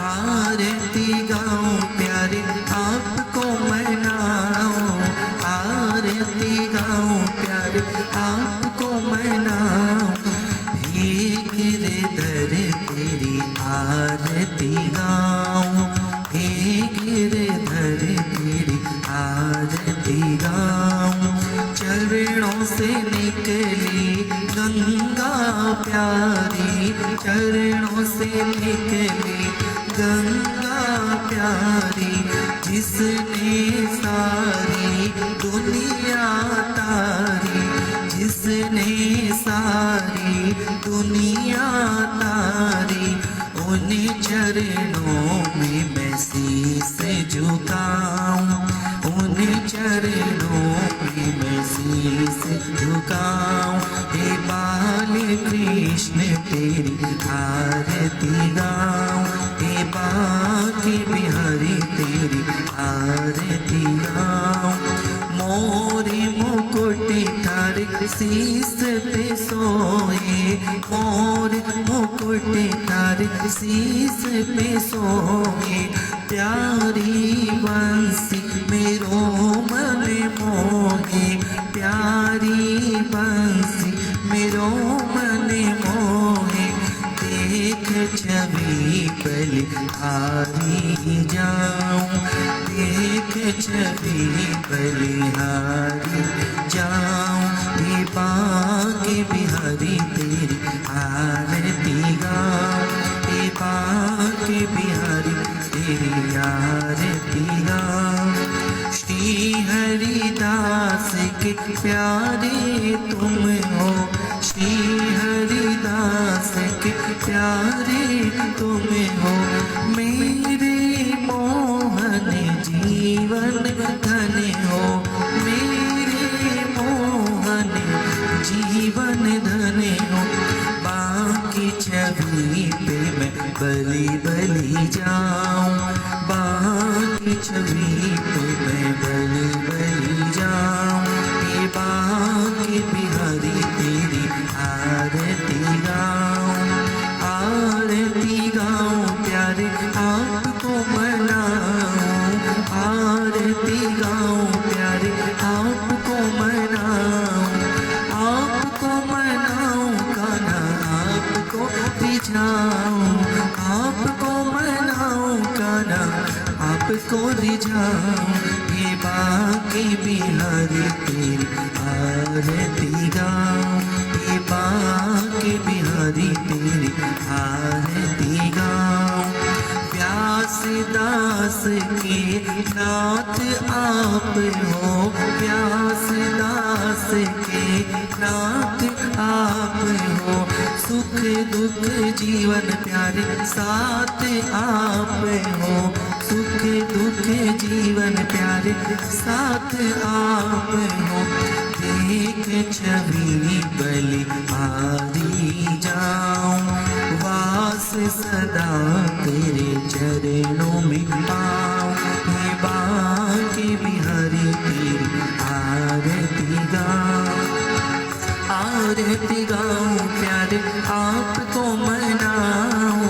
आरती गाऊं प्यारे आपको मनाऊं, आरती गाऊं प्यारे आपको मनाऊं। हे गिरधर तेरी आरती गाऊं, हे गिरधर तेरी आरती गाऊं। चरणों से निकली गंगा प्यारी, चरणों से निकली गंगा प्यारी, जिसने सारी दुनिया तारी, जिसने सारी दुनिया तारी। उन चरणों में मैं शीस झुकाऊं, उन चरणों में मैं शीस झुकाऊं। हे बाल कृष्ण तेरी आरती गाऊं, हे बांके बिहारी तेरी आरती गाऊं। मोरे मुकुट थारे शीस पे सोए, मोर मुकुट थारे शीस पे सोए। प्यारी बंसी मेरो मन मोहे, प्यारी बंसी मेरो मन मोहे। देख छवि बलिहारी जाऊं, देख छवि बलिहारी जाऊं। हे बांके बिहारी तेरी आरती गाऊं, हे बांके बिहारी तेरी आरती गाऊं। श्री हरिदास के प्यारे तुम हो, श्री हरिदास के प्यारे तुम हो। मेरे मोहन जीवन धन हो, मेरे मोहन जीवन धन हो। बांकी छवि पे मैं बलि बलि जाऊं, बांकी छवि पे मैं बलि बलि जाऊं। हे बांके बिहारी तेरी आरती गाऊं, आरती गाऊं प्यारे आपको मनाऊं, आरती गाऊं प्यारे आपको मनाऊं। आपको मनाऊं कान्हा आपको रिझाऊं, आपको मनाऊं कान्हा आपको रिझाऊं। हे बांके बिहारी तेरी आरती गाऊं, हे बांके बिहारी तेरी आरती गाऊं। व्यास दास के नाथ आप हो, व्यास दास के नाथ आप हो। सुख दुख जीवन प्यारे साथ आप हो, सुख दुख जीवन प्यारे साथ आप हो। देख छवि बलि हारी जाऊं, वास सदा तेरे चरणों में पाऊं। हे बांके बिहारी तेरी आरती गाऊं, आरती गाऊं प्यारे आपको मनाऊं,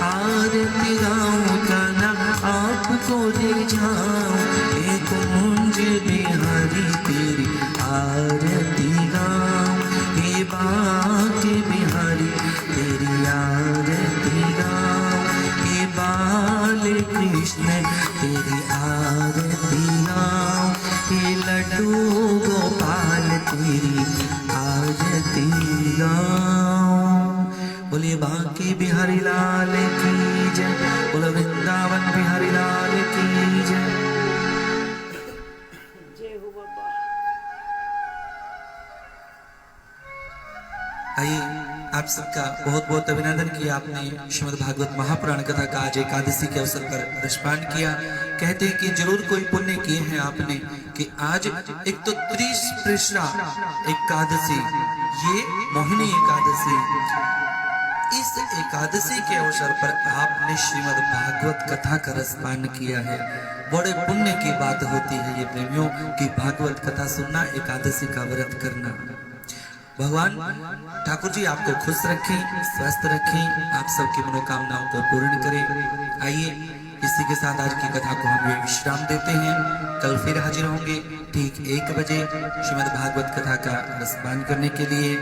आरती गाऊं गाना आपको रिझाऊं। हे कुंज बिहारी तेरी आरती गाऊं, हे बांके बिहारी तेरी आरती गाऊं। हे बाल कृष्ण तेरी आरती गाऊं, हे लड्डू गोपाल तेरी आरती गाऊं। बोलिए बांके बिहारी लाल की जय, बोलो वृंदावन बिहारी लाल की जय। जय हो बाबा। आइए आप सबका बहुत बहुत अभिनंदन किया आपने श्रीमद् भागवत महापुराण कथा का आज एकादशी के अवसर पर रसपान किया। कहते हैं कि जरूर कोई पुण्य किए हैं आपने कि आज एक तो त्रिस्पृशा एकादशी, ये मोहिनी एकादशी, इस एकादशी के अवसर पर आपने श्रीमद् भागवत कथा का रसपान किया है। बड़े पुण्य की बात होती है ये प्रेमियों की भागवत कथा सुनना, एकादशी का व्रत करना। भगवान ठाकुर जी आपको खुश रखें, स्वस्थ रखें, आप सबकी मनोकामनाओं को पूर्ण करें। आइए इसी के साथ आज की कथा को हम विश्राम देते हैं। कल फिर हाजिर होंगे ठीक 1 बजे श्रीमद् भागवत कथा का रसपान करने के लिए।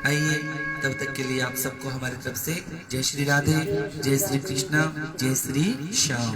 आइए तब तक के लिए आप सबको हमारी तरफ से जय श्री राधे, जय श्री कृष्णा, जय श्री श्याम।